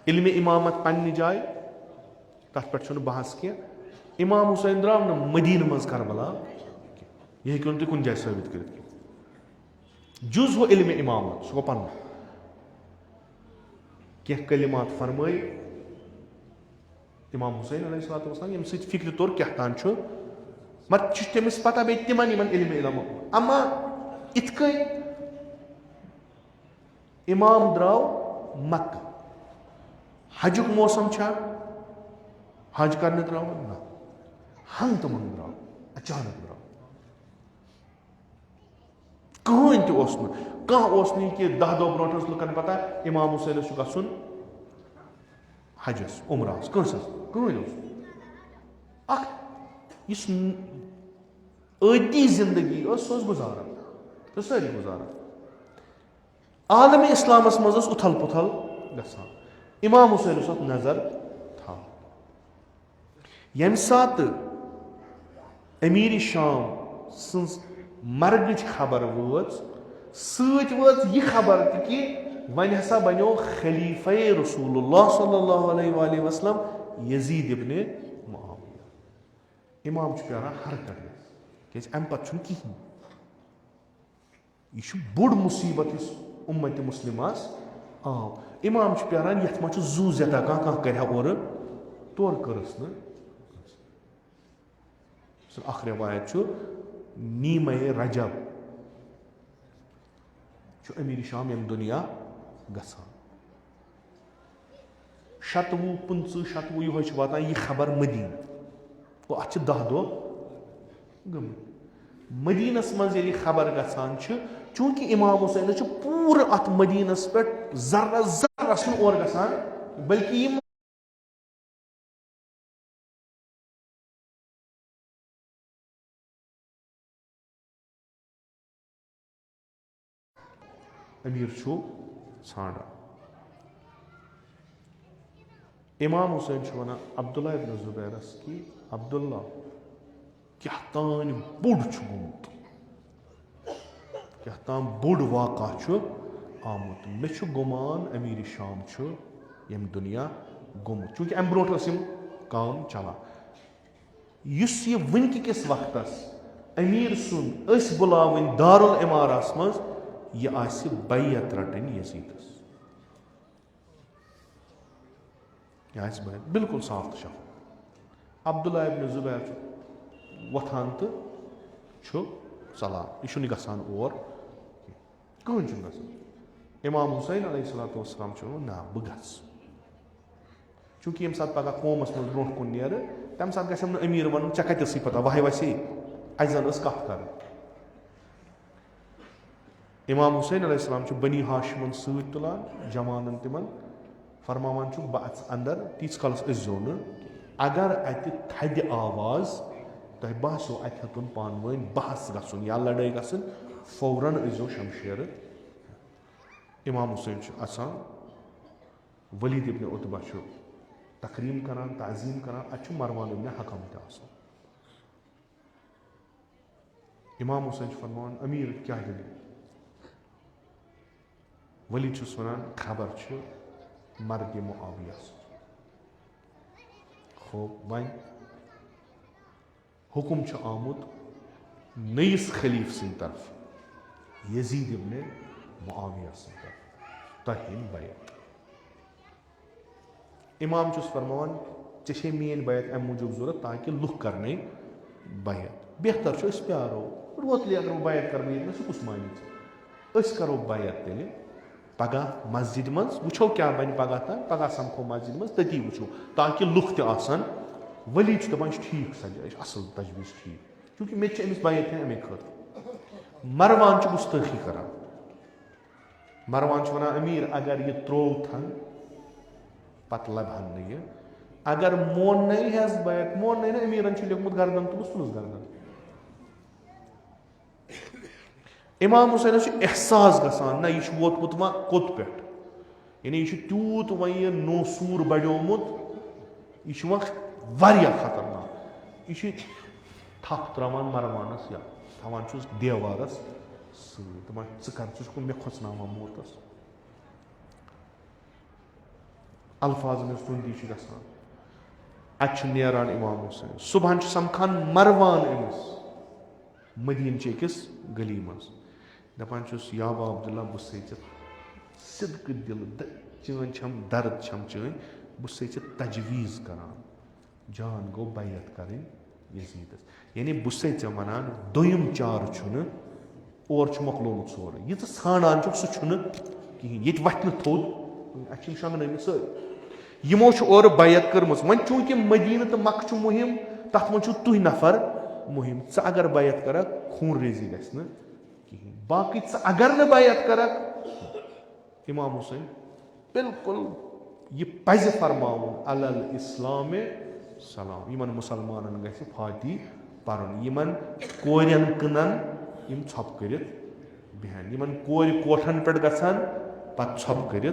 इल्म इमामत पन्ने जाय तथ पे बहस कह इमाम हुसैन द्राव न मदीन मज करबला यह हेकु तुम कुन जाय साबित कर जुज हो इल्म इमामत सह गो पन कह कलिमात फरमाई इमाम हुसैन अलैहिस्सलातु वस्सलाम यम सत फिक्र तौर क्या तान मत तमिस पता बे तिमन इल्म अमा इत इमाम द्राव मक्क हजुक मौसम हज करने द्राव ना हंग तमन द्राव अचानक द्राव कहन तह कि 10 दह ब्रोट लुकन पता इमाम हुसैन गन हजस उमरास कहन अदी जिंदगी गुजारान तो सारी गुजारान आलम इस्लामस मज उथल पुथल गसान इमाम हुसैन नजर था यम सात अमीर शाम सज मरग खबर वच यह खबर कि वन हसा बनो खलीफे रसूलुल्लाह सल्लल्लाहु अलैहि वसल्लम यजीद इब्ने मुआविया इमाम प्यारा हरकत क्या अम पे कहें यह बोड़ मुसीबत इस उम्मत मुस्लिमास आव इमाम प्यारान ये मा जू ज़्यादा कह कर और तौर करस अख रवायत नीम रजब अमीर शाम यम दुनिया गसान 27 25 27 यह वातान यह खबर मदीन वो अत 10 दह गमत मदीनस मज ये खबर गसान चूंकि इमाम हुसैन पूरे अत मदीनस पे जर्रा जर्रस और गसान बल्कि अमीर ाड़ा इमाम हुसैन वन अब्दुल्ला इब्न ज़ुबैरस कि अब्दुल्ला क्या तान बोड़ गुमुत क्या तान बोड़ वाक़ा आमुत मे गुमान अमीर शाम यम दुनिया गुमुत चूंकि अम ब्रोट काम चलान यह वनकिस वक्तस अमीर सुन बुलावन दारुल इमारस मज यह बैयत रटन यजीदस यह बैयत बिल्कुल साफ तो शफ अब्दुल्ला इब्न ज़ुबैर वथान तो चलान यह गसान और कहन गसान इमाम हुसैन अलैहिस्सलातु वस्सलाम ना बह गस चूंकि यम सात पगह कौमस मज ब्रोट कुन नीर तम सात गम अमीर वन ऐ कतसी पता वह वसी अस जन कथ कर इमाम हुसैन अलैहिस्सलाम बनी हाशिमन सत तुलान जमानन तिमन फरमावान बह अंदर तीस कलस जो अगर अत थद आवाज तुह बसो अत हेतुन पान वन बहस गन या लड़ाई गन फौरन अजो शमशेर इमाम हुसैन असान वलीद इब्न उतबा तकरीम करान ताजीम करान अच्छु मरवान इब्न हकम ते आसान इमाम हुसैन फरमान अमीर क्या दिल वली छुस वनान खबर छु मर्ग मुआविया खो वन हुकुम छु आमुत नईस खलीफ सिंह तरफ यजीद इब्न मुआविया सिंह तरफ तहिन बैत इमाम चुस फरमान चे मेन बैत अम मूजूब जरूरत ताकि लुख करने बैत बेहतर छो इस प्यारो रोतले अगर वो बैत कर ये सह कुस मानी करो बैत तेल पगह मस्जिद मज वो क्या बन पगह तक पगह समखो मस्जिद मज तती वो ताकि लुख तन वली दपान ठीक सजा असल तजवीज़ ठीक क्योंकि मे अमिस बैत अमे खर मरवान गुस्ताखी कर मरवान वना अमीर अगर यह त्रोव थन पत लबहन न अगर मोन नहीं है बैत मोन नहीं ना अमीरन लिखमुत गर्दन तुलस गर्दन इमाम हुसैन एहसास गसान ना यह वोतमुत व कोत पे यानी यह तूत वन यह नोसूर बड़ोमुत यह वारिया खतरनाक यह थप त्रावान मरवानस या थवान देवारस सर मे खोचनावान मोतस अल्फाज में सुंदी गसान अच्छ नेरान इमाम हुसैन सुबह समखान मरवान अमिस मदीन अकिस गली मज दपान याबा अब्दुल्ला बह सिद्क दिल चन छम दर्द छम चन बह तजवीज़ करान जान गो बैत कर यजीदस यानी बह वनान दोयम चार और मकलोमुत सोरे यह ानान सह कहें ये वथ थोद अच्छे शंगनमित सर यमो और बैत कर्म वन चूंकि मदीन तो मक् मुहिम तथ मन तुह नफर मुहिम अगर बैत कर खून रेजी गि कहें बाकी अगर न बैत कर इमाम हुसैन बिल्कुल यह पज फरमाउन अलल इस्लाम सलाम यमन मुसलमान गि फाती पर्न यमन कोरन कनन यम छप कर बहन यमन कोर कोठन पे गसान पत छप कर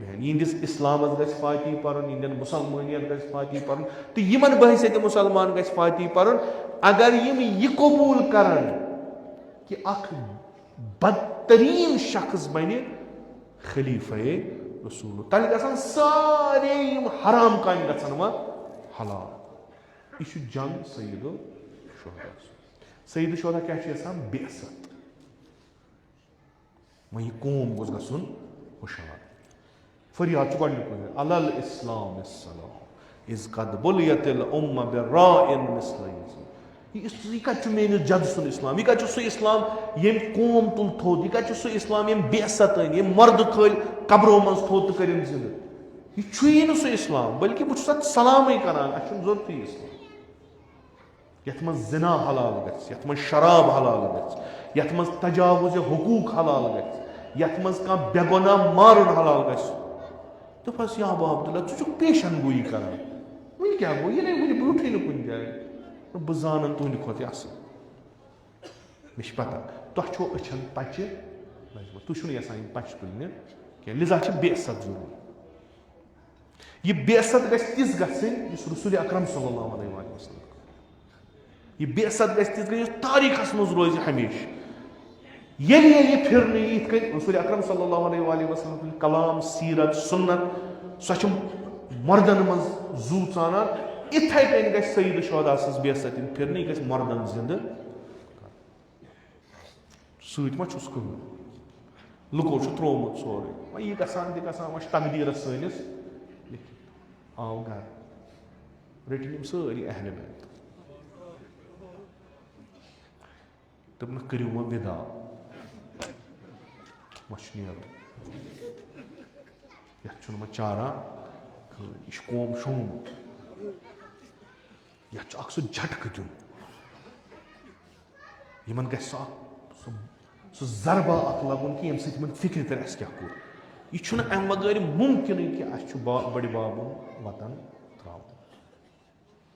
बहन यिंदिस इस्लामस गि फाती पर्न यिंदन मुसलमानियत गि फाती पर्न तो यमन बहसियत मुसलमान गि फाती पर्न अगर यम यह कबूल करन कि अख बदतरीन शख्स बने खलीफे रसूल तल गसान सारे हराम कान गसान व हलाल यह जंग सईद शुहदा सईद शुहदा क्या बेअसत वह कौम गोस गसन हुशार फरियाद गोडनिक अलल इस्लाम सलाम इज कद बुलियतिल उम्मा बिराइन मिस्ल यह कत मेनिस जद सुन इस्लाम यह कत सह इस्लाम यम कौम तुल थोद यह कत सह इस्लाम यम बेअसत यम मर्द खल कब्रों मज थोद तो कर जिंद यह नु सह इस्लाम बल्कि बहुत सलाम करान अ जरूरत इस्लाम यथ मज जिना हलाल गि यथ मज शराब हलाल गि यथ मज तजावुज हुकूक हलाल गि यथ मज कह बेगुनाह मारुन हलाल गि दोपस या अबू अब्दुल्ला छु पेशन गोई करान वन क्या गो यह नहीं ब्यूठे न कुन जाए बह जान तुंद खोत असल मे पता तुह छो अछन पच तुह यसान पच तुलने क्या लिजा बेअसत जरूरी यह बेअसत गि तिस गि रसूल अकरम सल्लल्लाहु अलैहि वसल्लम यह बेअसत गि तिस गि तारीखस मज रोज हमेशा ये फिर इत रसूल अकरम सल्लल्लाहु अलैहि वसल्लम कलाम सीरत सुन्नत सह मर्दन मज जू चानान इथे कन गि सईद शुहदा बेअसत फिर यह मर्दन जिंद सत मा कह लुको त्रोमुत सोरे वह यह गसान तकदीरस सनिस आव घर रटन सारी अहल बैत दपन करियो वह विदा वह यह चारा यह कौम शोमुत यह सह झटक दिन यमन गि सह जरबा अख लगुन कि यम सत फिक्र तर क्या कोर यह अम बगैर मुमकिन कि अस बड़ बाबुन वतन त्रावन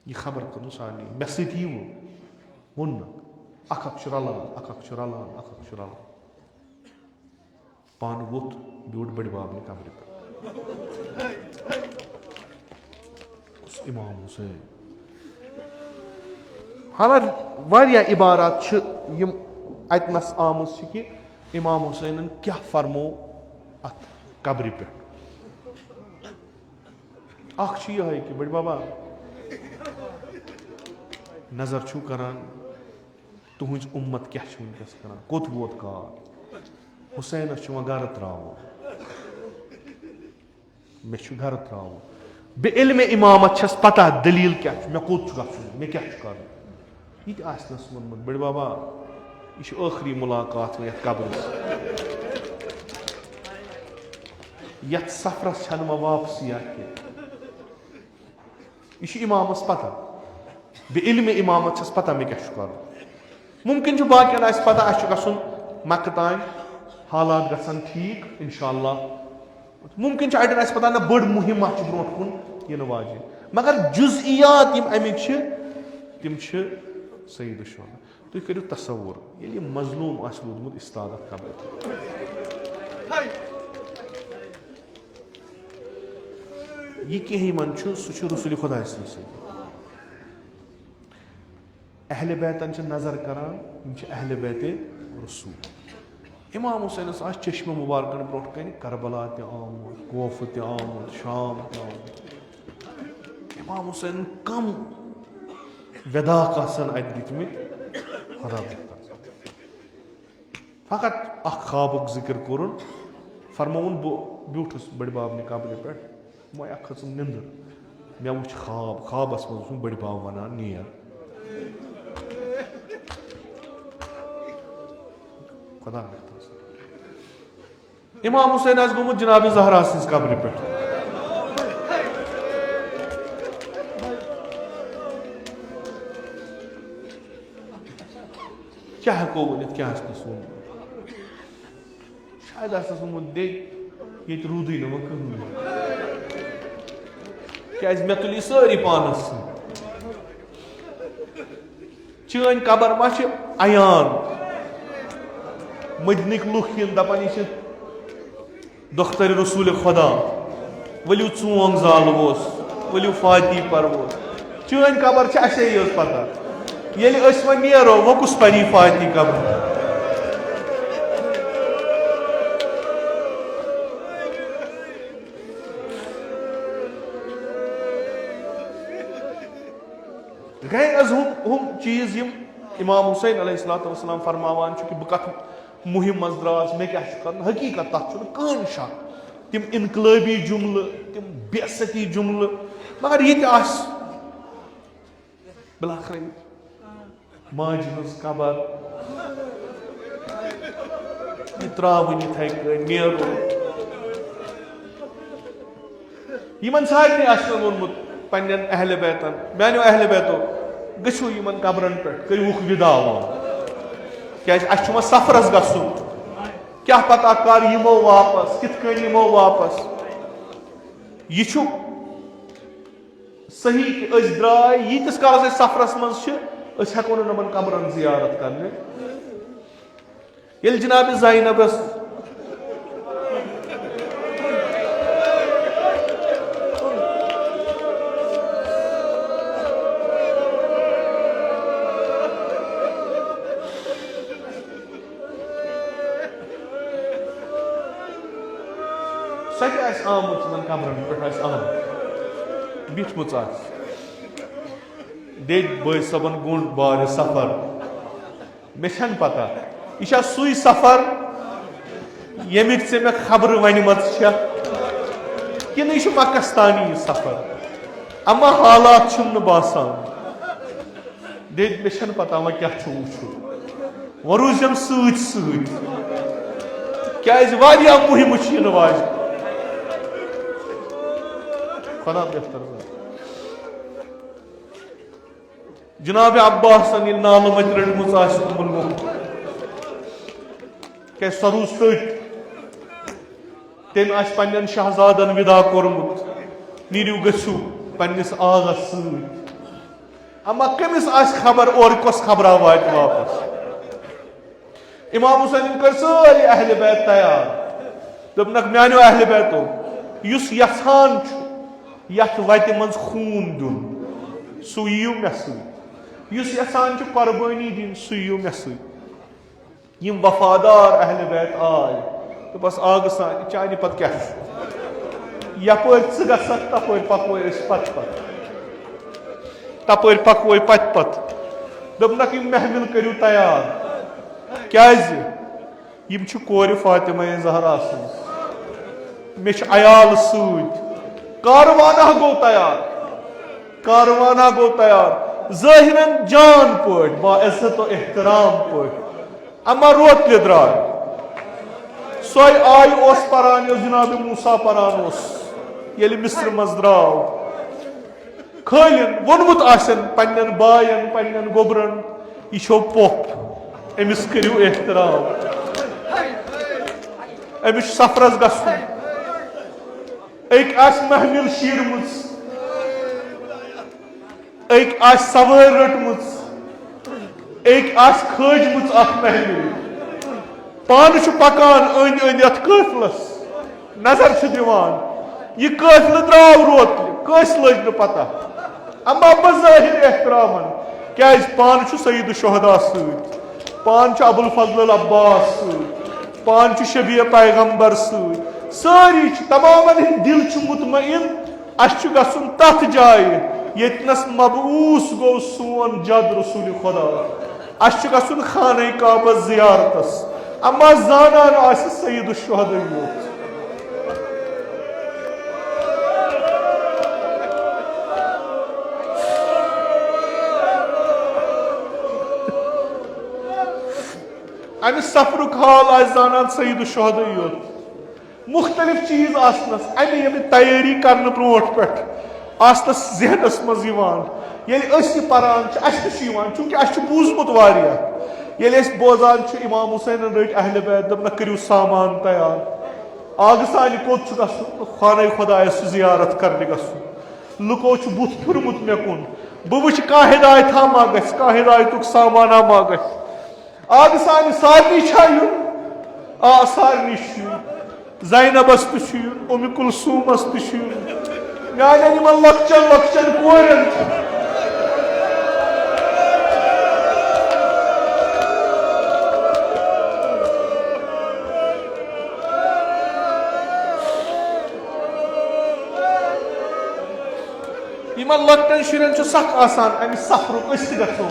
यह खबर कर सारे मे सत वोन अख रलान पान वोत ब्यूट बड़ बाबन कमर पे इमाम हुसैन हालांकि वारियाह इबारात छ यम अतनस आमस कि इमाम हुसैन क्या फरमो अत कब्र पे अख यह कि बड़ बाबा नजर छु करान तुहज उम्मत क्या वनकस करान कोत वोत काल हुसैनस गर त्राव मे गर त्राव बे इल्म इमामत छस पता दलील क्या मे कोत गन मे क्या कर यह वोनमुत बड़ बाबा यह आखिरी मुलाकात ये कब्र ये सफरस छन व वापसी यह इमामस पता बे इल्म इमामत छस पता मे क्या कर मुमकिन बाकियन पता गसन मक्क तान हालात गसन ठीक इंशाअल्लाह मुमकिन अड़न पता ना बड़ मुहिम ब्रो कुन इन वाजे मगर जुज़इयात अमिक तिम सईद शुहदा तुम करो तसव्वुर ये मजलूम लोदमुत इस्तादत कब्र यह कह मन सह रसूल खुदा अहले बैतन नजर करान अहले बैत रसूल इमाम हुसैन चश्मे मुबारकन ब्रो कन करबला आमुत कोफ आमुत शाम इमाम हुसैन कम वेदाक अत दितमित खुदा फकत ख्वाबुक जिक्र कोर फरमोन बह ब्यूठस बड़ बाब ने कब्र पे मे खचम निंदर मे वो ख्वाबस मज बड़ बाब वन नीर खुदा इमाम हुसैन गोमुत जनाब ज़हरा सिंस कब्र पे क्या हेको वन क्या शायद वोनमुत दे ये रूदे नो कहीं क्या मे तुल सारी पानस चन कबर मा अयान मदनिक लुख दपान यह दोख्तर रसूल खुदा वलियो चोंग जालवोस वलियो फाती परवोस चन कबर अशे पता ये वो नीरो वो कुस परी फाती कब्र गए हम चीज इमाम हुसैन अलैहिस्सलाम फरमावान कि बह कत मुहिम मज द्रास मे क्या कर हकीकत तथ कहीं शक तिम इनकलाबी जुमल तिम बेअसती जुमल मगर ये बिलाखिर माज हज कबर यह त्रावन इथे नो इन सारे वोनमुत पन्न अहल बैतन मानो अहल बैतो गो इन कबरन पे करूक विदा क्या सफरस गसुन क्या पता कर यमो वापस कित यमो वापस यह सही कि द्राय यीतिस काल सफरस मज हेको नमन कबरन जियारत करने ये जनाब ज़ैनबस सह आमुत कबरन पे आम बिठमुत दे बई सबन गुंड बार सफर मे पता यह सुई सफर यमिक से मे खबर वनमत कि यह मकस्तानी सफर अमा हालात बासान दे मे पता वह क्या वो वो रूजम क्या मुहिम वाज खुदा बेहतर जनाब अब्बास नाल मत रटमुत क्या सरू तम पन्न शहजादन विदा कोर्मुत नीरू गु पन्निस आगस अमा कमिस खबर और कस खबरा वात वापस इमाम हुसैन कर सारी अहल बैत तैयार दोपनक मानो अहल बैतो युस यसान यथ वत मज खून दिन सू यीव मे सत युस यसान कुर्बानी दिन सू यीव मे सत यम वफादार अहले बैत आय तो बस आग सान चानि पत क्या यपर गसक तपर पकवो पत पत तपर पकवो पत पत दोपनक यम महफिल करियो तैयार क्याज यम छु कोर फातिमा ज़हरा सज मे अयाल सत कारवाना गो तैयार ज़ाहिरन जान पट बाइज्जत व एहतराम पट अमा रोतले द्राय सोय आय ओस परान जनाब मूसा परान ओस येलि मिस्र मज द्राव खलिन वोनमुत आसन पन्नन बायन पन्नन गोबरन यह छो पोप अमिस करियो एहतराम अमिस सफरस गसुन एक आस महमिल शीरमुज एक आस सवार रटमुज एक आस खजमुज अख महमिल पान पकान अंद अंद अथ काफिलस नजर दिवान यह काफिल द्राव रोतले कस लग न पता अमा बज़ाहिर एहतरामन क्या पान सईद शुहदा सत पान अबुल फजल अब्बास सत पान शबीर पैगम्बर सत सारी तमामन हिंद दिल मुतमइन अस गसुन तथ जाय यतनस मबूस गो सोन जद रसूल खुदा अस गसुन खाने काबा जियारतस अमा जानान आस सईद शुहदा योत अमि सफरुक हाल आज जानान सईद शुहदा योत मुख्तलिफ चीज आसनस अमि यमि तैयारी करने ब्रोट पे आसनस जहनस मज ये परान चूंकि अस बूजमुत ये बोजान इमाम हुसैन रट अहल बैत दप करियो सामान तैयार आग सान कोत खाना खुदायस जियारत करने गसुन लुको बुत फिरमुत मे कुन बह वुच कह हिदायत मा गस कह हिदायतुक सामाना मा गस आग सान सारनी युन आ सारनी ज़ैनबस तुन उम कुलसूमस तुन मान लक्चन लक्चन कोरन यमन लक्टन शुरन सख आसान अमि सफरुक गो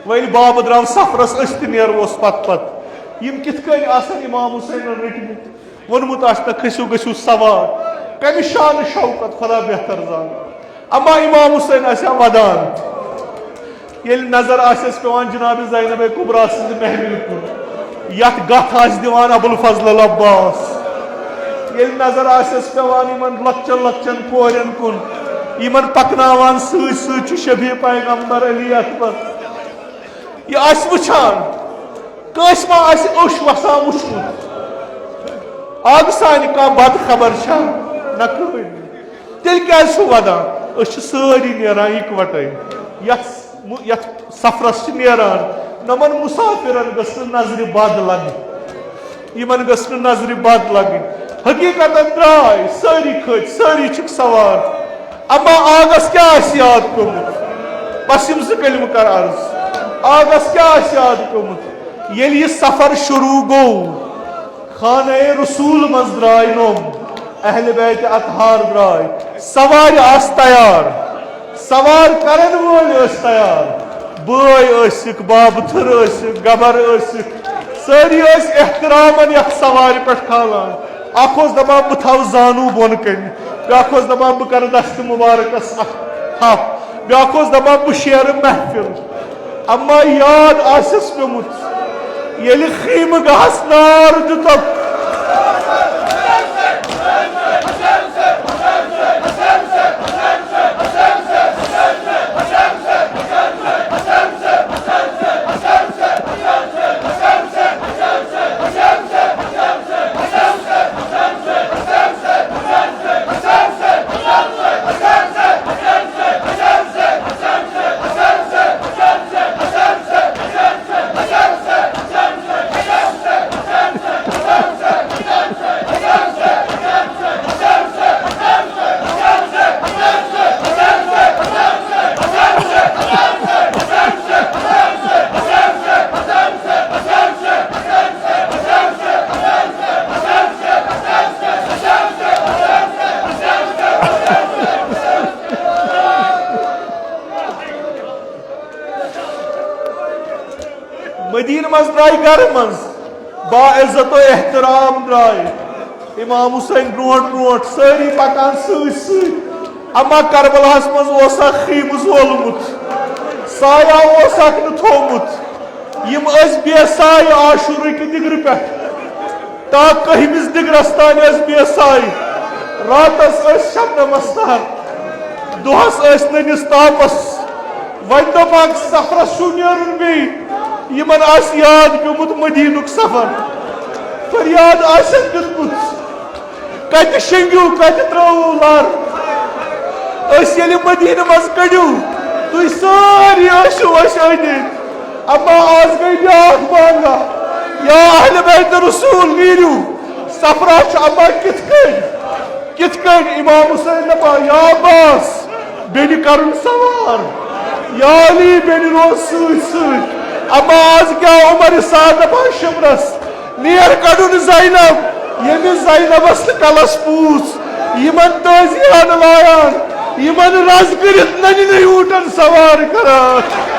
वल बाब द्राव सफरस नेरोस पत यम कित इमाम हुसैन रटमित वोनमुत खसू गसू सवार कम शान शौकत खुदा बेहतर जान अमा इमाम हुसैन वदान ये नजर पेवान जनाब ज़ैनब कुबरा सज महमिल कुन यथ गथ दिवान अबुल फजल अब्बास ये नजर पेवान इन लक्चन लक्चन कोरन कुन इन पकनावान सत शबीर पैगम्बर अली अकबर यह वुचान कस मा ओश वसान वुचमुत आग सान कह बद खबर न तेल क्या वदान सारी नारान इकवटे यथ सफरस नारान नमन मुसाफिरन गस नजर बद लगन गस नजर बद लगन हकीकत द्राय सारी खत सारी सवार अमा आगस क्या याद कोमुत बस यम ज कलम कर अर्ज आगस क्या याद कोमुत येल यह सफर शुरू गो खाने रसूल मज द्राय नोम अहल बैत अतहार द्राय सवार आस तैयार सवार करन वोल तैयार बय बाबथर गबर सारी एहतरामन यथ सवार पे खालान अख दपान बह थव जानू बोन कन ब्याख दपान बह कर दस्त मुबारकस थप ब्याख दपान बह शेर महफिल अम्मा याद आसस पेमुत येलि खीम गहस नार दुतक मदीन मज द्राय घर मज बाइज्जत एहतराम द्राय इमाम हुसैन ब्रोट ब्रोट सारी पकान अमा करबलास मज खीम जोलमुत साया थोमुत यम बेसाय आशूर कि दिगर पे ता कहमिस दिगरस तान बेसाय रातस शबनमस तार दोहस ननिस तापस वन दपाक सफरस नेरुन बे यमन याद पेमुत मदीनुक सफर फरियाद दितमुत कत शेंगिव कत त्रवु लार मदीन मज कड़िव तुम सारी अनित अम्मा आज गई ब्याह मांगा या अहले बैत रसूल नीरू सफरा अम्मा कित इमाम हुसैन नपा या अब्बास बेनि करुन सवार या अली बेनि रोज अम्मा आज क्या उमर साद नपा शमरस नेर कड़ुन ज़ैनब यमिस ज़ैनबस कलस पूस यमन ताजियान लायान यमन रज करित ननि नई ऊटन सवार करान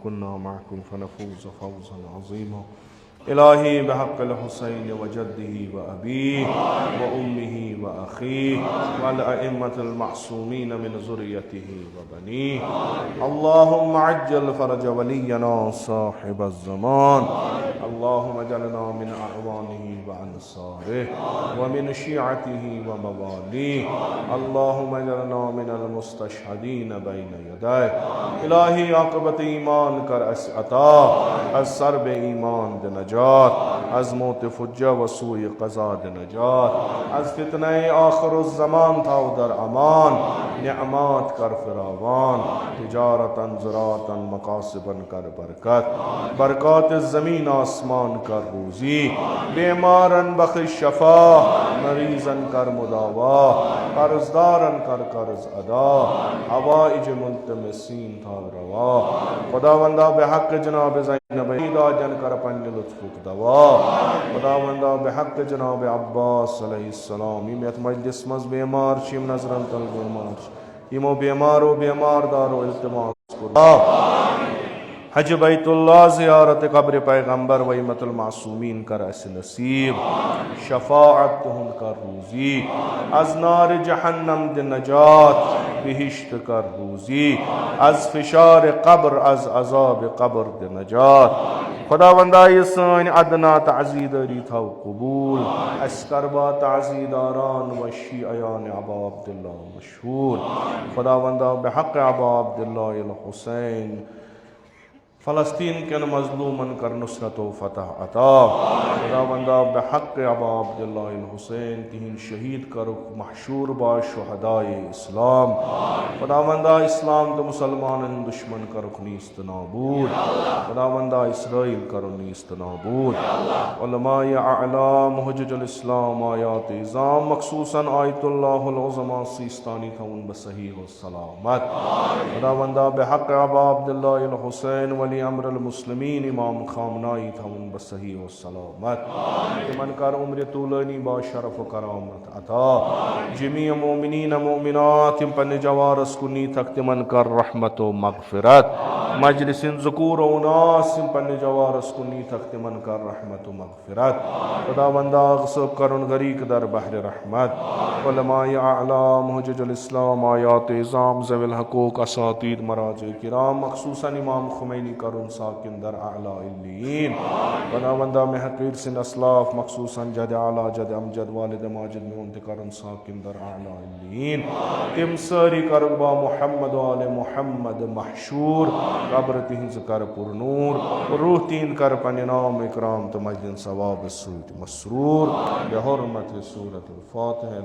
كنا معكم فنفوز فوزا عظيما. إلهي بحق الحسين وجده وأبيه وأمه وأخيه والأئمة المعصومين من ذريته وبنيه، اللهم عجل فرج ولينا صاحب الزمان، اللهم اجعلنا من أعوانه وأنصاره ومن شيعته ومواليه، اللهم اجعلنا من المستشهدين بين يديه. إلهي عاقبت ایمان کر اس عطا، از سر به ایمان ده نجات، از موت فجه و سوی قضا ده نجات، از فتنه آخر الزمان تا و در امان، نعمات کر فراوان، تجارتا زراعتا مقاصبا کر برکت، برکات زمین आसमान कर रोजी, बेमारन बख्श शफा, मरीजन कर मुदावा, कर्जदारन कर कर्ज अदा, हवाइज मुल्तमसीन था रवा। खुदावंदा बेहक जनाब ज़ैनब जन कर पन्ने लुत्फुक दवा। खुदावंदा बेहक जनाब अब्बास अलैहिस्सलाम यत मजलिस मज बेमार शिम नजरन तल बेमार यमो बेमारो बेमार दारो इल्तिमास खुदा। हज बैतुल्लाह ज़ियारत कब्र पैगम्बर वईमतुल मासूमीन कर अस नसीब, शफाअत हुन कर रूजी, अज नार जहन्नम दे नजात, बिहिश्त कर रूजी, अज फिशार कब्र अज अजाब कब्र दे नजात। खुदावंदा ये सान अदना ताज़ीदारी थाव कबूल, अस करबा ताज़ीदारान वशी अयान अबा अब्दुल्लाह मशहूर। खुदावंदा बेहक अबा अब्दुल्लाह अल हुसैन फ़लस्तीन के मज़लूमन कर नुसरत व फ़तह अता। खुदावंदा बेहक़ अबा अब्दुल्लाह अल हुसैन तिहिन शहीद कर महशूर बा शुहदाए इस्लाम। खुदावंदा इस्लाम तो मुसलमान दुश्मन कर नीस्त नाबूद। खुदावंदा इसराइल कर नीस्त नाबूद। उलमाए अअलाम हुज्जतुल इस्लाम आयात इज़ाम मखसूसन आयतुल्लाहुल उज़मा सीस्तानी थाउन बसही व सलामत। खुदावंदा बेहक़ अबा अब्दुल्लाह अल हुसैन वली अमरुल मुस्लिमीन इमाम खामनाई थाउन बसही व सलामत। तिमन कर उम्र तूलानी बा शरफ करामत अता। जमी मोमिनीन मोमिनात तिम पन्ने जवारस कुनी तक तिमन कर रहमत व मगफिरत। मजलिसिन ज़ुकूर व उनास तिम पन्ने जवारस कुनी तक तिमन कर रहमत व मगफिरत। खुदावंदा सब करुन गरीक दर बहर रहमत। उलमाए अअलाम हुज्जतुल इस्लाम आयात इज़ाम ज़विल हक़ूक़ असातीद मराजे किराम मखसूसन इमाम खुमैनी करुन साकिन दर आला इल्लीन। खुदावंदा में हकीर सिन असलाफ मखसूसन जद आला जद अमजद वालिद माजिद में उनते करुन साकिन दर आला इल्लीन। तिम सारी करबा मुहम्मद वाले मुहम्मद महशूर कब्र तिहिंज कर पुरनूर रूह तीन कर पन्ने नाम इकराम तो मजदिन सवाब सूत मसरूर बेहुरमत सूरत अल फातिहा।